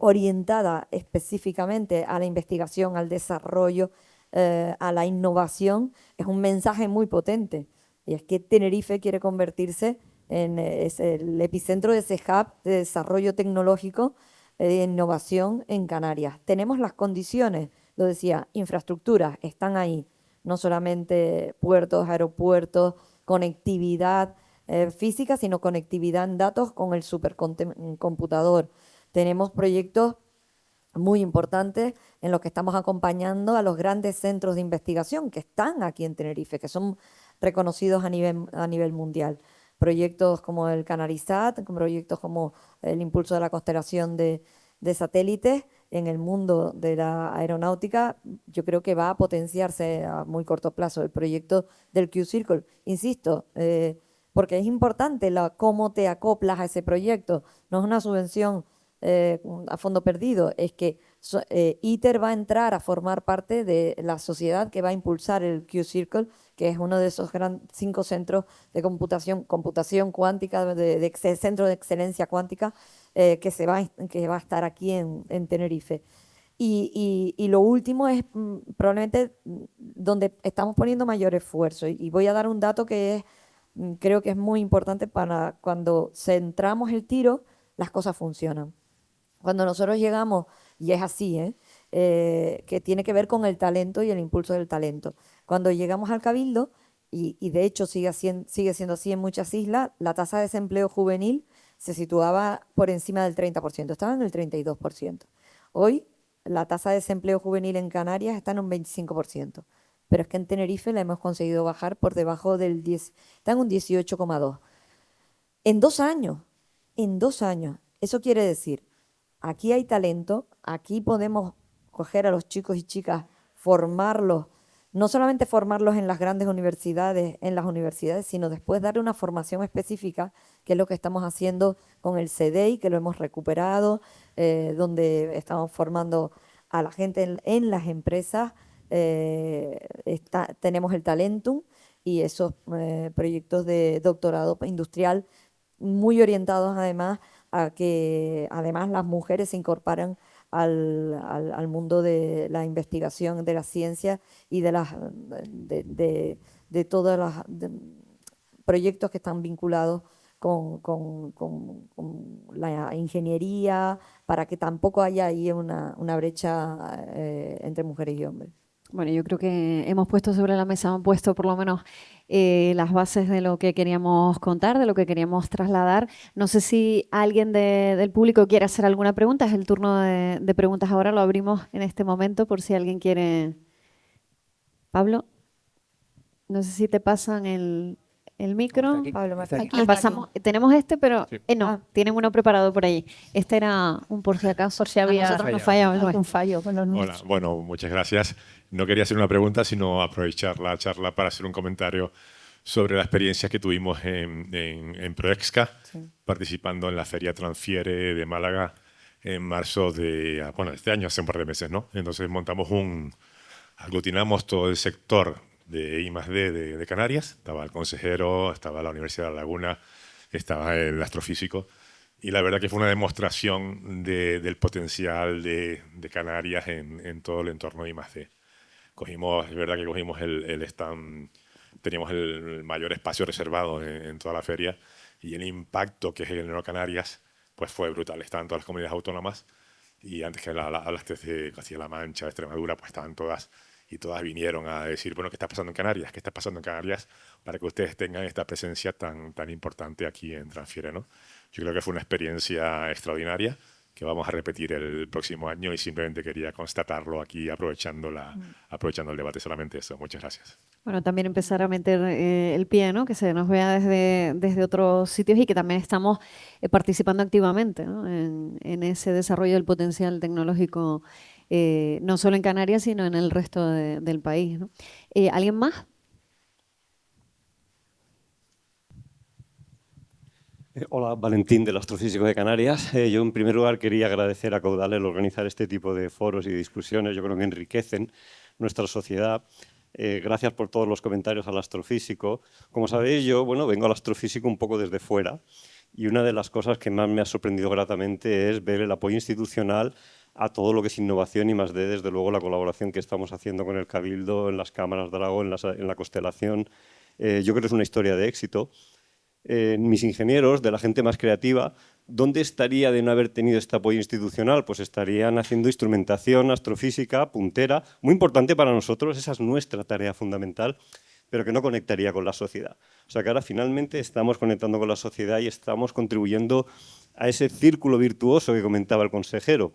orientada específicamente a la investigación, al desarrollo, a la innovación, es un mensaje muy potente. Y es que Tenerife quiere convertirse en el epicentro de ese hub de desarrollo tecnológico, de innovación en Canarias. Tenemos las condiciones, lo decía, infraestructuras están ahí, no solamente puertos, aeropuertos, conectividad física, sino conectividad en datos con el supercomputador. Tenemos proyectos muy importantes en los que estamos acompañando a los grandes centros de investigación que están aquí en Tenerife, que son reconocidos a nivel mundial. Proyectos como el Canarisat, proyectos como el impulso de la constelación de satélites en el mundo de la aeronáutica. Yo creo que va a potenciarse a muy corto plazo el proyecto del Q-Circle. Insisto, porque es importante cómo te acoplas a ese proyecto. No es una subvención a fondo perdido, es que ITER va a entrar a formar parte de la sociedad que va a impulsar el Q-Circle, que es uno de esos 5 centros de computación cuántica, de centro de excelencia cuántica, que va a estar aquí en Tenerife. Y lo último es probablemente donde estamos poniendo mayor esfuerzo. Y voy a dar un dato que creo que es muy importante para cuando centramos el tiro, las cosas funcionan. Cuando nosotros llegamos, y es así, que tiene que ver con el talento y el impulso del talento. Cuando llegamos al Cabildo, y de hecho sigue siendo así en muchas islas, la tasa de desempleo juvenil se situaba por encima del 30%, estaba en el 32%. Hoy la tasa de desempleo juvenil en Canarias está en un 25%, pero es que en Tenerife la hemos conseguido bajar por debajo del 10, está en un 18,2%. En 2 años, en 2 años. Eso quiere decir, aquí hay talento, aquí podemos coger a los chicos y chicas, formarlos, no solamente formarlos en las grandes universidades, sino después darle una formación específica, que es lo que estamos haciendo con el CDEI, que lo hemos recuperado, donde estamos formando a la gente en las empresas, tenemos el Talentum y esos proyectos de doctorado industrial muy orientados además a que además las mujeres se incorporan al mundo de la investigación, de la ciencia y de todos los proyectos que están vinculados con la ingeniería, para que tampoco haya ahí una brecha entre mujeres y hombres. Bueno, yo creo que hemos puesto sobre la mesa, han puesto por lo menos las bases de lo que queríamos contar, de lo que queríamos trasladar. No sé si alguien del público quiere hacer alguna pregunta. Es el turno de preguntas ahora, lo abrimos en este momento por si alguien quiere. Pablo, no sé si te pasan el micro. Aquí. Pablo, Está aquí. Ah, pasamos, tenemos este, pero Sí. no, tienen uno preparado por ahí. Este era un por si acaso. Por si había A nosotros nos fallaba el algún nuestro. fallo con los Hola, nuestros. bueno, muchas gracias. No quería hacer una pregunta, sino aprovechar la charla para hacer un comentario sobre la experiencia que tuvimos en Proexca, participando en la Feria Transfiere de Málaga en marzo de, bueno, este año, hace un par de meses, ¿no? Entonces aglutinamos todo el sector de I+D de Canarias. Estaba el consejero, estaba la Universidad de La Laguna, estaba el astrofísico. Y la verdad que fue una demostración del potencial de Canarias en todo el entorno de I+D. Es verdad que cogimos el stand, teníamos el mayor espacio reservado en toda la feria, y el impacto que generó Canarias pues fue brutal. Estaban todas las comunidades autónomas, y antes que hablaste de Castilla-La Mancha, de Extremadura, pues estaban todas, y todas vinieron a decir, bueno, ¿qué está pasando en Canarias? ¿Qué está pasando en Canarias? Para que ustedes tengan esta presencia tan importante aquí en Transfiere, ¿no? Yo creo que fue una experiencia extraordinaria que vamos a repetir el próximo año, y simplemente quería constatarlo aquí aprovechando el debate. Solamente eso. Muchas gracias. Bueno, también empezar a meter el pie, ¿no? Que se nos vea desde otros sitios y que también estamos participando activamente, ¿no? en ese desarrollo del potencial tecnológico, no solo en Canarias, sino en el resto del país, ¿no? ¿Alguien más? Hola, Valentín del Astrofísico de Canarias. Yo en primer lugar quería agradecer a Caudal el organizar este tipo de foros y discusiones. Yo creo que enriquecen nuestra sociedad. Gracias por todos los comentarios al astrofísico. Como sabéis, yo vengo al astrofísico un poco desde fuera, y una de las cosas que más me ha sorprendido gratamente es ver el apoyo institucional a todo lo que es innovación y +D, desde luego la colaboración que estamos haciendo con el Cabildo, en las cámaras de Aragón, en la constelación. Yo creo que es una historia de éxito. Mis ingenieros, de la gente más creativa, ¿dónde estaría de no haber tenido este apoyo institucional? Pues estarían haciendo instrumentación astrofísica puntera, muy importante para nosotros, esa es nuestra tarea fundamental, pero que no conectaría con la sociedad. O sea que ahora finalmente estamos conectando con la sociedad y estamos contribuyendo a ese círculo virtuoso que comentaba el consejero.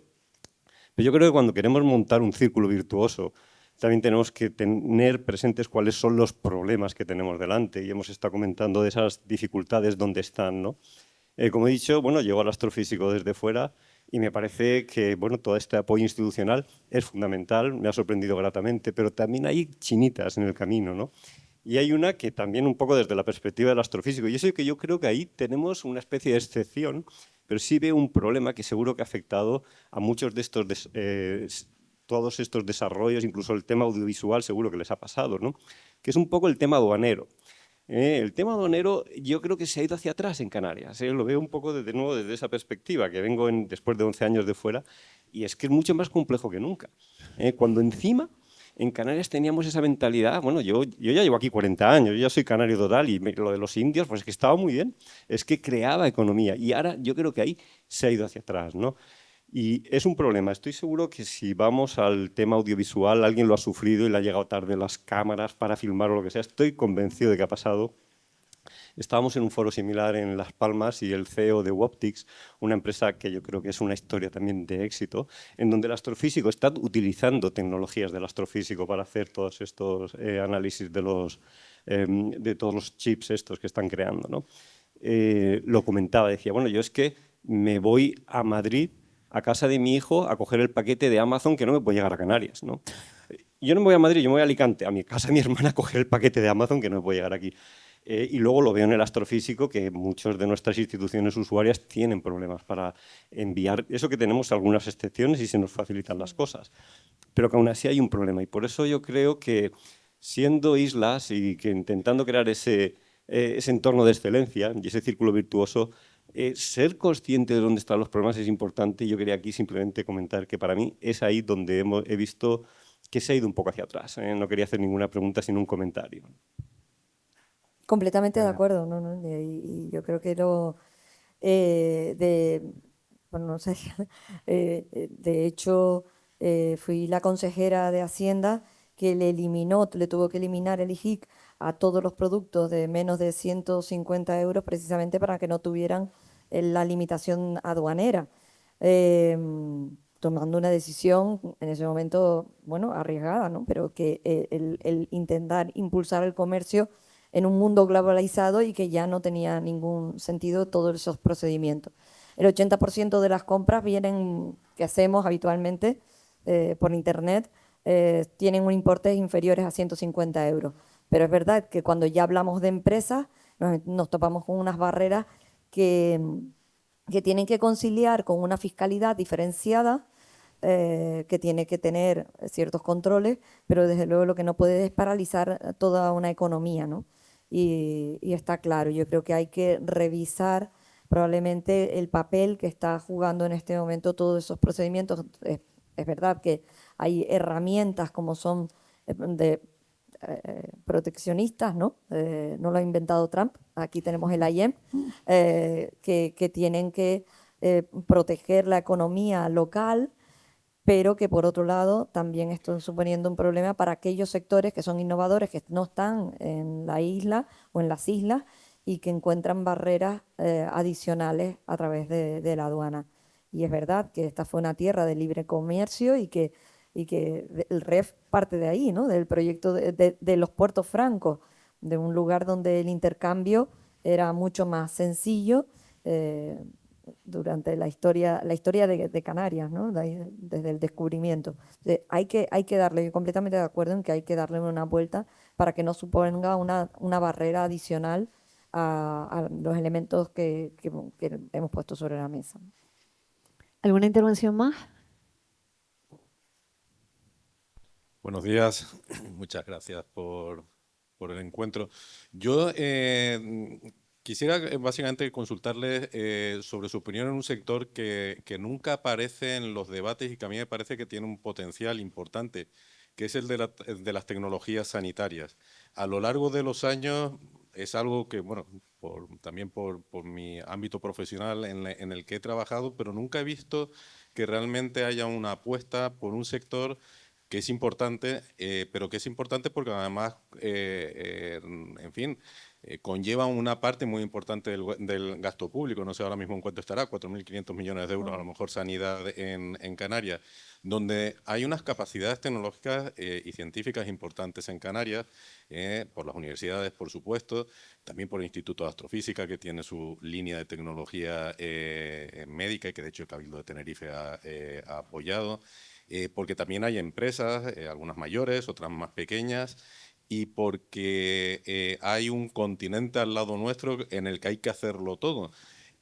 Pero yo creo que cuando queremos montar un círculo virtuoso, también tenemos que tener presentes cuáles son los problemas que tenemos delante, y hemos estado comentando de esas dificultades dónde están, ¿no? Como he dicho, llego al astrofísico desde fuera y me parece que todo este apoyo institucional es fundamental, me ha sorprendido gratamente, pero también hay chinitas en el camino, ¿no? Y hay una que también un poco desde la perspectiva del astrofísico, y eso es que yo creo que ahí tenemos una especie de excepción, pero sí veo un problema que seguro que ha afectado a muchos de estos todos estos desarrollos, incluso el tema audiovisual seguro que les ha pasado, ¿no? Que es un poco el tema aduanero. El tema aduanero yo creo que se ha ido hacia atrás en Canarias. Lo veo un poco de nuevo desde esa perspectiva, que vengo después de 11 años de fuera, y es que es mucho más complejo que nunca. Cuando encima en Canarias teníamos esa mentalidad, yo ya llevo aquí 40 años, yo ya soy canario total, y lo de los indios, pues es que estaba muy bien, es que creaba economía, y ahora yo creo que ahí se ha ido hacia atrás, ¿no? Y es un problema. Estoy seguro que si vamos al tema audiovisual, alguien lo ha sufrido y le ha llegado tarde las cámaras para filmar o lo que sea. Estoy convencido de que ha pasado. Estábamos en un foro similar en Las Palmas y el CEO de Woptics, una empresa que yo creo que es una historia también de éxito, en donde el astrofísico está utilizando tecnologías del astrofísico para hacer todos estos análisis de todos los chips estos que están creando, ¿no? Lo comentaba, decía, bueno, yo es que me voy a Madrid, a casa de mi hijo, a coger el paquete de Amazon que no me puede llegar a Canarias, ¿no? Yo no me voy a Madrid, yo me voy a Alicante, a mi casa de mi hermana, a coger el paquete de Amazon que no me puede llegar aquí. Y luego lo veo en el astrofísico, que muchas de nuestras instituciones usuarias tienen problemas para enviar. Eso que tenemos algunas excepciones y se nos facilitan las cosas, pero que aún así hay un problema. Y por eso yo creo que siendo islas y que intentando crear ese entorno de excelencia y ese círculo virtuoso, ser consciente de dónde están los problemas es importante. Yo quería aquí simplemente comentar que para mí es ahí donde he visto que se ha ido un poco hacia atrás. No quería hacer ninguna pregunta, sino un comentario. Completamente de acuerdo, ¿no? ¿No? Y yo creo que bueno, no sé, de hecho, fui la consejera de Hacienda que le tuvo que eliminar el IJIC a todos los productos de menos de 150 euros precisamente para que no tuvieran la limitación aduanera. Tomando una decisión en ese momento, bueno, arriesgada, ¿no? Pero que el intentar impulsar el comercio en un mundo globalizado y que ya no tenía ningún sentido todos esos procedimientos. El 80% de las compras que hacemos habitualmente por internet tienen un importe inferiores a 150 euros. Pero es verdad que cuando ya hablamos de empresas nos topamos con unas barreras que tienen que conciliar con una fiscalidad diferenciada, que tiene que tener ciertos controles, pero desde luego lo que no puede es paralizar toda una economía, ¿no? Y está claro, yo creo que hay que revisar probablemente el papel que está jugando en este momento todos esos procedimientos. Es verdad que hay herramientas como son proteccionistas, ¿no? No lo ha inventado Trump, aquí tenemos el IEM, que tienen que proteger la economía local, pero que por otro lado también están suponiendo un problema para aquellos sectores que son innovadores, que no están en la isla o en las islas y que encuentran barreras adicionales a través de la aduana. Y es verdad que esta fue una tierra de libre comercio y que el REF parte de ahí, ¿no? Del proyecto de los puertos francos, de un lugar donde el intercambio era mucho más sencillo durante la historia de Canarias, ¿no? Desde el descubrimiento. Hay que darle, yo completamente de acuerdo en que hay que darle una vuelta para que no suponga una barrera adicional a los elementos que hemos puesto sobre la mesa. ¿Alguna intervención más? Buenos días, muchas gracias por el encuentro. Yo quisiera básicamente consultarle sobre su opinión en un sector que nunca aparece en los debates y que a mí me parece que tiene un potencial importante, que es el de las tecnologías sanitarias. A lo largo de los años es algo que, bueno, también por mi ámbito profesional en el que he trabajado, pero nunca he visto que realmente haya una apuesta por un sector que es importante, pero que es importante porque además, en fin, conlleva una parte muy importante del gasto público. No sé ahora mismo en cuánto estará, 4.500 millones de euros, a lo mejor sanidad en Canarias, donde hay unas capacidades tecnológicas y científicas importantes en Canarias, por las universidades, por supuesto, también por el Instituto de Astrofísica, que tiene su línea de tecnología médica y que de hecho el Cabildo de Tenerife ha apoyado. Porque también hay empresas, algunas mayores, otras más pequeñas, y porque hay un continente al lado nuestro en el que hay que hacerlo todo.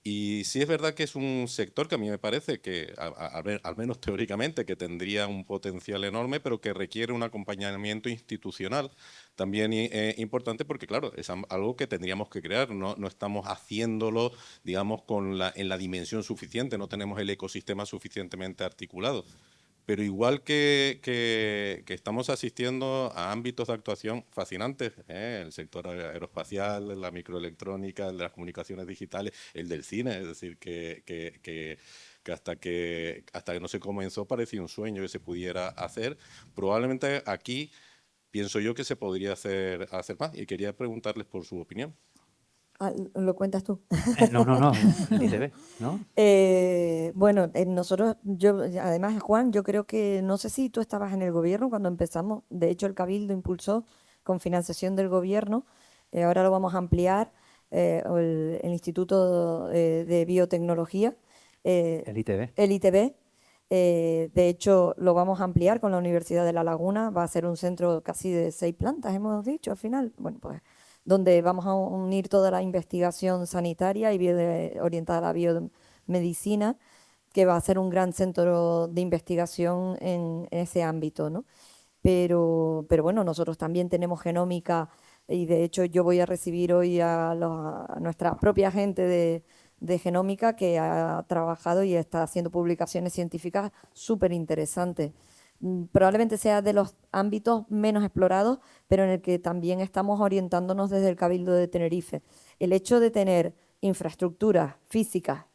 Y sí es verdad que es un sector que a mí me parece que, al menos teóricamente, que tendría un potencial enorme, pero que requiere un acompañamiento institucional también importante, porque claro, es algo que tendríamos que crear, no estamos haciéndolo, digamos, en la dimensión suficiente, no tenemos el ecosistema suficientemente articulado. Pero igual que estamos asistiendo a ámbitos de actuación fascinantes, el sector aeroespacial, la microelectrónica, el de las comunicaciones digitales, el del cine, es decir, que que hasta que no se comenzó parecía un sueño que se pudiera hacer. Probablemente aquí pienso yo que se podría hacer más y quería preguntarles por su opinión. ¿Lo cuentas tú? No, el ITV, ¿no? Bueno, nosotros, además, Juan, yo creo que, no sé si tú estabas en el gobierno cuando empezamos, de hecho el Cabildo impulsó con financiación del gobierno, ahora lo vamos a ampliar, el Instituto de Biotecnología, El ITV. el ITB, de hecho lo vamos a ampliar con la Universidad de La Laguna, va a ser un centro casi de 6 plantas, hemos dicho al final, bueno, pues donde vamos a unir toda la investigación sanitaria y orientada a la biomedicina, que va a ser un gran centro de investigación en ese ámbito, ¿no? Pero bueno, nosotros también tenemos genómica y de hecho yo voy a recibir hoy a nuestra propia gente de genómica que ha trabajado y está haciendo publicaciones científicas súper interesantes. Probablemente sea de los ámbitos menos explorados, pero en el que también estamos orientándonos desde el Cabildo de Tenerife. El hecho de tener infraestructuras físicas,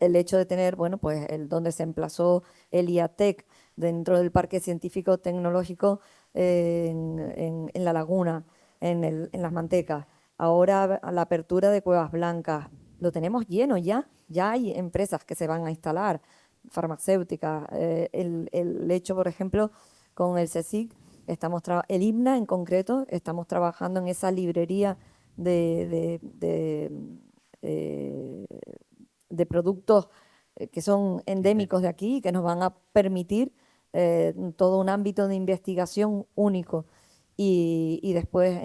el hecho de tener, bueno, pues donde se emplazó el IATEC dentro del Parque Científico Tecnológico en La Laguna, en Las Mantecas. Ahora la apertura de Cuevas Blancas, lo tenemos lleno ya hay empresas que se van a instalar, farmacéuticas. El hecho, por ejemplo, con el CSIC, el IBNA en concreto, estamos trabajando en esa librería de productos que son endémicos de aquí y que nos van a permitir todo un ámbito de investigación único. Y después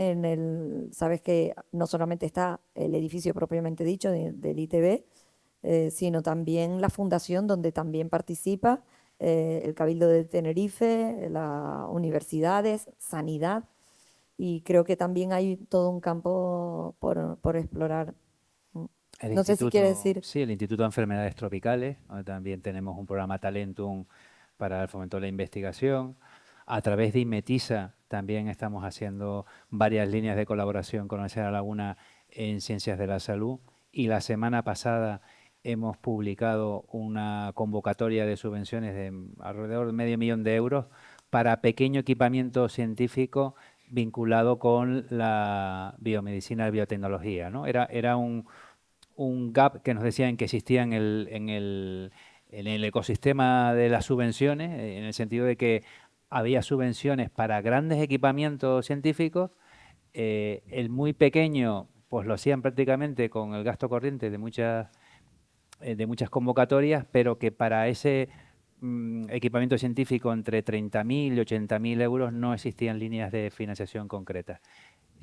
sabes que no solamente está el edificio propiamente dicho del ITB, sino también la fundación donde también participa el Cabildo de Tenerife, las universidades, sanidad, y creo que también hay todo un campo por explorar. No sé si quieres decir. Sí, el Instituto de Enfermedades Tropicales, donde también tenemos un programa Talentum para el fomento de la investigación. A través de IMETISA también estamos haciendo varias líneas de colaboración con la Universidad de La Laguna en Ciencias de la Salud. Y la semana pasada hemos publicado una convocatoria de subvenciones de alrededor de €500,000 para pequeño equipamiento científico vinculado con la biomedicina y biotecnología, ¿no? Era un gap que nos decían que existía en el ecosistema de las subvenciones, en el sentido de que había subvenciones para grandes equipamientos científicos, el muy pequeño pues lo hacían prácticamente con el gasto corriente de muchas convocatorias, pero que para ese equipamiento científico entre 30.000 y 80.000 euros no existían líneas de financiación concretas.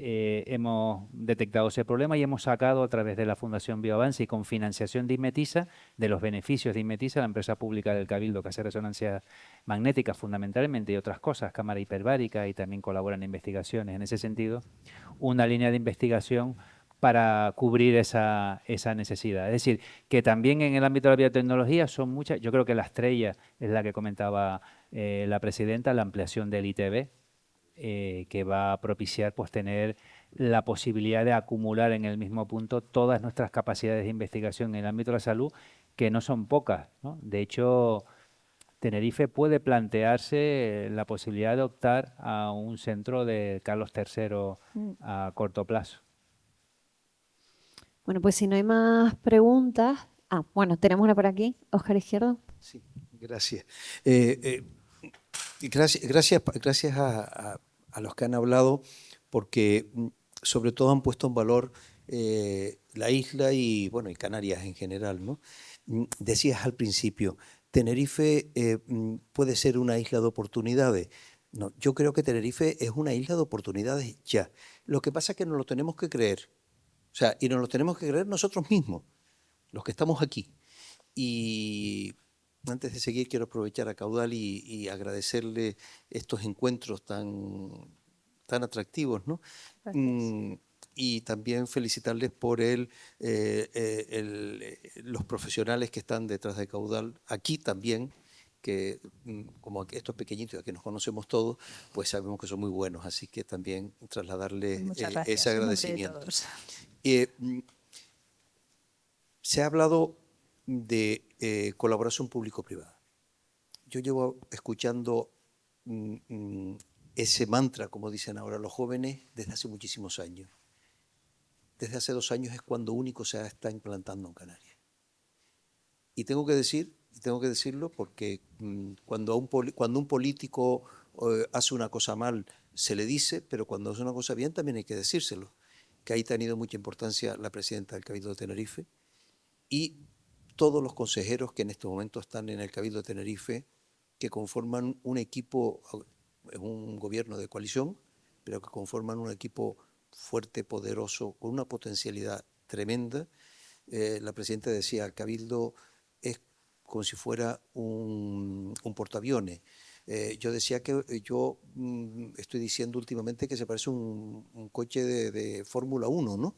Hemos detectado ese problema y hemos sacado a través de la Fundación Bioavance y con financiación de IMETISA, de los beneficios de IMETISA, la empresa pública del Cabildo que hace resonancia magnética fundamentalmente y otras cosas, cámara hiperbárica, y también colabora en investigaciones en ese sentido, una línea de investigación para cubrir esa necesidad. Es decir, que también en el ámbito de la biotecnología son muchas, yo creo que la estrella es la que comentaba la presidenta, la ampliación del ITB, que va a propiciar pues tener la posibilidad de acumular en el mismo punto todas nuestras capacidades de investigación en el ámbito de la salud, que no son pocas, ¿no? De hecho, Tenerife puede plantearse la posibilidad de optar a un centro de Carlos III a corto plazo. Bueno, pues si no hay más preguntas. Bueno, tenemos una por aquí. Óscar Izquierdo. Sí, gracias. Gracias a los que han hablado, porque sobre todo han puesto en valor la isla y, bueno, y Canarias en general, ¿no? Decías al principio, Tenerife puede ser una isla de oportunidades. No, yo creo que Tenerife es una isla de oportunidades ya. Lo que pasa es que nos lo tenemos que creer. O sea, y nos lo tenemos que creer nosotros mismos, los que estamos aquí. Y antes de seguir, quiero aprovechar a Caudal y agradecerle estos encuentros tan atractivos, ¿no? Y también felicitarles por los profesionales que están detrás de Caudal, aquí también, que como estos pequeñitos que nos conocemos todos, pues sabemos que son muy buenos, así que también trasladarles ese agradecimiento. Se ha hablado de colaboración público-privada. Yo llevo escuchando ese mantra, como dicen ahora los jóvenes, desde hace muchísimos años. Desde hace 2 años es cuando único se está implantando en Canarias. Y tengo que decirlo porque cuando un político hace una cosa mal, se le dice, pero cuando hace una cosa bien también hay que decírselo. Que ahí ha tenido mucha importancia la presidenta del Cabildo de Tenerife y todos los consejeros que en este momento están en el Cabildo de Tenerife, que conforman un equipo, un gobierno de coalición, pero que conforman un equipo fuerte, poderoso, con una potencialidad tremenda. La presidenta decía, el Cabildo es como si fuera un portaaviones. Yo decía que yo estoy diciendo últimamente que se parece un coche de Fórmula 1, ¿no?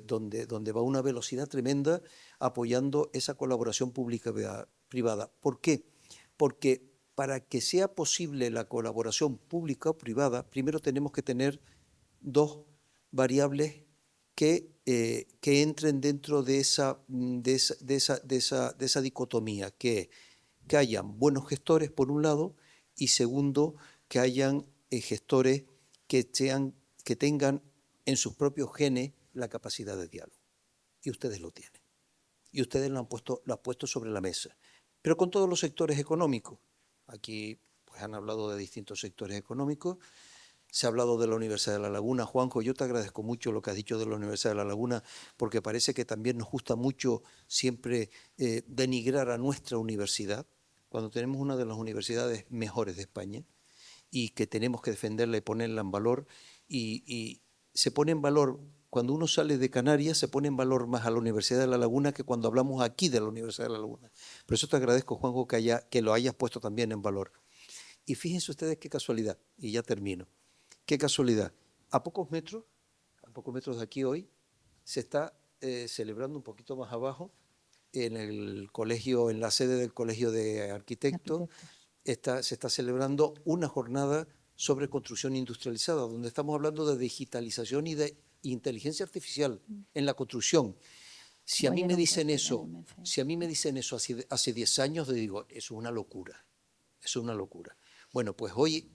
Donde va a una velocidad tremenda apoyando esa colaboración pública-privada. ¿Por qué? Porque para que sea posible la colaboración pública-privada, primero tenemos que tener 2 variables que entren dentro de esa dicotomía, que hayan buenos gestores, por un lado, y segundo, que hayan gestores que tengan en sus propios genes la capacidad de diálogo. Y ustedes lo tienen. Y ustedes lo han puesto sobre la mesa. Pero con todos los sectores económicos. Aquí pues, han hablado de distintos sectores económicos. Se ha hablado de la Universidad de La Laguna. Juanjo, yo te agradezco mucho lo que has dicho de la Universidad de La Laguna, porque parece que también nos gusta mucho siempre denigrar a nuestra universidad, cuando tenemos una de las universidades mejores de España y que tenemos que defenderla y ponerla en valor. Y se pone en valor, cuando uno sale de Canarias, se pone en valor más a la Universidad de La Laguna que cuando hablamos aquí de la Universidad de La Laguna. Por eso te agradezco, Juanjo, que lo hayas puesto también en valor. Y fíjense ustedes qué casualidad, y ya termino. Qué casualidad. A pocos metros de aquí hoy, se está celebrando un poquito más abajo, en el colegio, en la sede del Colegio de Arquitectos, se está celebrando una jornada sobre construcción industrializada, donde estamos hablando de digitalización y de inteligencia artificial en la construcción. Si a mí me dicen eso hace 10 años, le digo, eso es una locura, eso es una locura. Bueno, pues hoy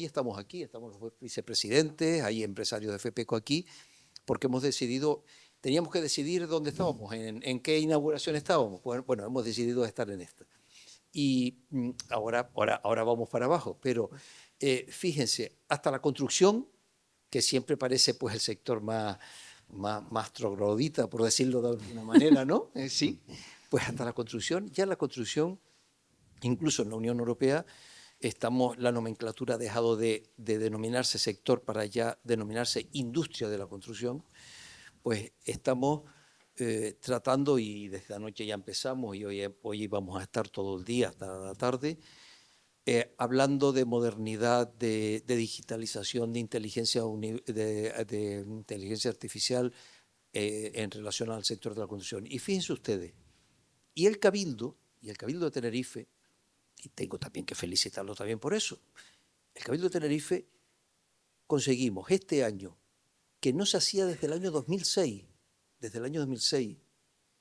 estamos aquí, estamos los vicepresidentes, hay empresarios de FEPECO aquí, porque teníamos que decidir dónde estábamos, en qué inauguración estábamos. Bueno, hemos decidido estar en esta. Y ahora vamos para abajo, pero fíjense, hasta la construcción, que siempre parece pues el sector más troglodita, por decirlo de alguna manera, ¿no? Sí, pues hasta la construcción, incluso en la Unión Europea, la nomenclatura ha dejado de denominarse sector para ya denominarse industria de la construcción, pues estamos tratando, y desde anoche ya empezamos, y hoy vamos a estar todo el día hasta la tarde, hablando de modernidad, de digitalización, de inteligencia artificial en relación al sector de la construcción. Y fíjense ustedes, y el Cabildo de Tenerife, y tengo también que felicitarlo también por eso, el Cabildo de Tenerife conseguimos este año, que no se hacía desde el año 2006,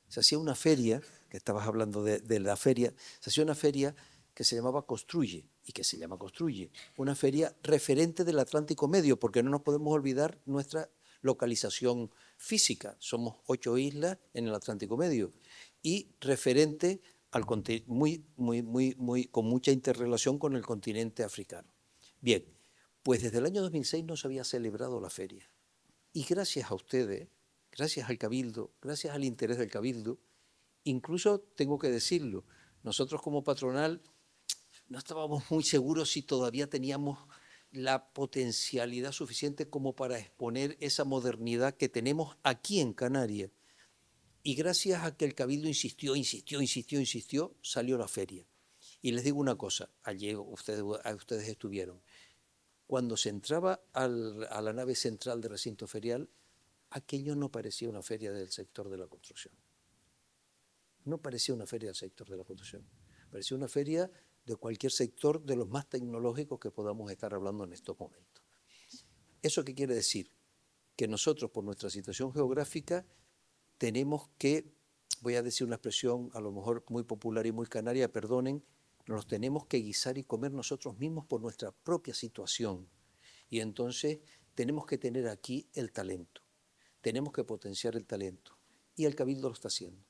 se hacía una feria, que estabas hablando de la feria, se hacía una feria que se llamaba Construye, y que se llama Construye, una feria referente del Atlántico Medio, porque no nos podemos olvidar nuestra localización física, somos 8 islas en el Atlántico Medio, y referente con mucha interrelación con el continente africano. Bien, pues desde el año 2006 no se había celebrado la feria. Y gracias a ustedes, gracias al Cabildo, gracias al interés del Cabildo, incluso tengo que decirlo, nosotros como patronal no estábamos muy seguros si todavía teníamos la potencialidad suficiente como para exponer esa modernidad que tenemos aquí en Canarias. Y gracias a que el Cabildo insistió, salió la feria. Y les digo una cosa, ayer ustedes estuvieron. Cuando se entraba a la nave central del recinto ferial, aquello no parecía una feria del sector de la construcción. No parecía una feria del sector de la construcción. Parecía una feria de cualquier sector de los más tecnológicos que podamos estar hablando en estos momentos. ¿Eso qué quiere decir? Que nosotros, por nuestra situación geográfica, tenemos que voy a decir una expresión a lo mejor muy popular y muy canaria, perdonen, nos tenemos que guisar y comer nosotros mismos por nuestra propia situación. Y entonces tenemos que tener aquí el talento, tenemos que potenciar el talento. Y el Cabildo lo está haciendo.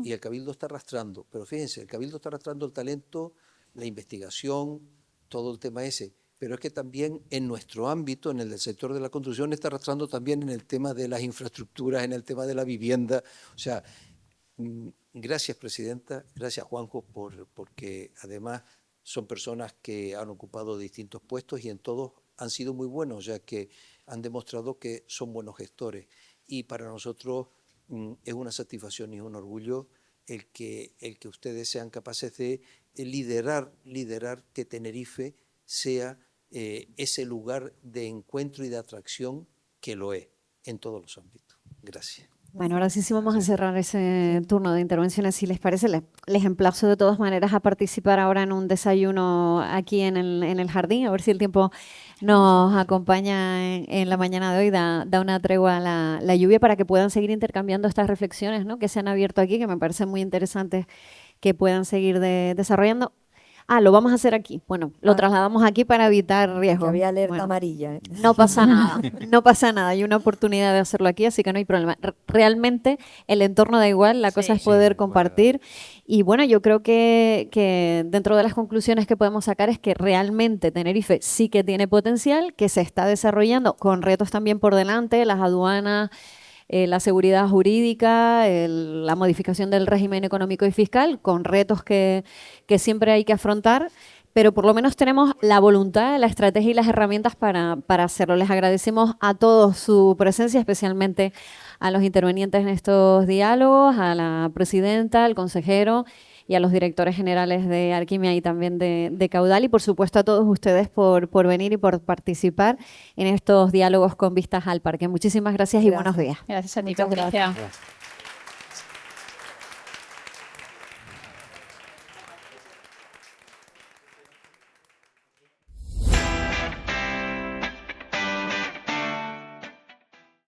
Y el Cabildo está arrastrando, pero fíjense, el Cabildo está arrastrando el talento, la investigación, todo el tema ese. Pero es que también en nuestro ámbito, en el del sector de la construcción, está arrastrando también en el tema de las infraestructuras, en el tema de la vivienda. O sea, gracias, Presidenta, gracias, Juanjo, porque además son personas que han ocupado distintos puestos y en todos han sido muy buenos, o sea, que han demostrado que son buenos gestores. Y para nosotros es una satisfacción y un orgullo el que ustedes sean capaces de liderar que Tenerife sea ese lugar de encuentro y de atracción que lo es en todos los ámbitos. Gracias. Bueno, ahora sí vamos a cerrar ese turno de intervenciones, si les parece. Les emplazo de todas maneras a participar ahora en un desayuno aquí en el jardín, a ver si el tiempo nos acompaña en la mañana de hoy, da una tregua a la lluvia para que puedan seguir intercambiando estas reflexiones, ¿no?, que se han abierto aquí, que me parecen muy interesantes que puedan seguir desarrollando. Lo vamos a hacer aquí. Bueno, lo trasladamos aquí para evitar riesgos. Que había alerta amarilla. No pasa nada, no pasa nada. Hay una oportunidad de hacerlo aquí, así que no hay problema. Realmente el entorno da igual, la cosa es poder compartir. Y bueno, yo creo que dentro de las conclusiones que podemos sacar es que realmente Tenerife sí que tiene potencial, que se está desarrollando con retos también por delante, las aduanas, la seguridad jurídica, la modificación del régimen económico y fiscal, con retos que siempre hay que afrontar, pero por lo menos tenemos la voluntad, la estrategia y las herramientas para hacerlo. Les agradecemos a todos su presencia, especialmente a los intervenientes en estos diálogos, a la presidenta, al consejero y a los directores generales de Arquimia y también de Caudal, y por supuesto a todos ustedes por venir y por participar en estos diálogos con vistas al parque. Muchísimas gracias y buenos días. Gracias a ti, Muchas Patricia. gracias.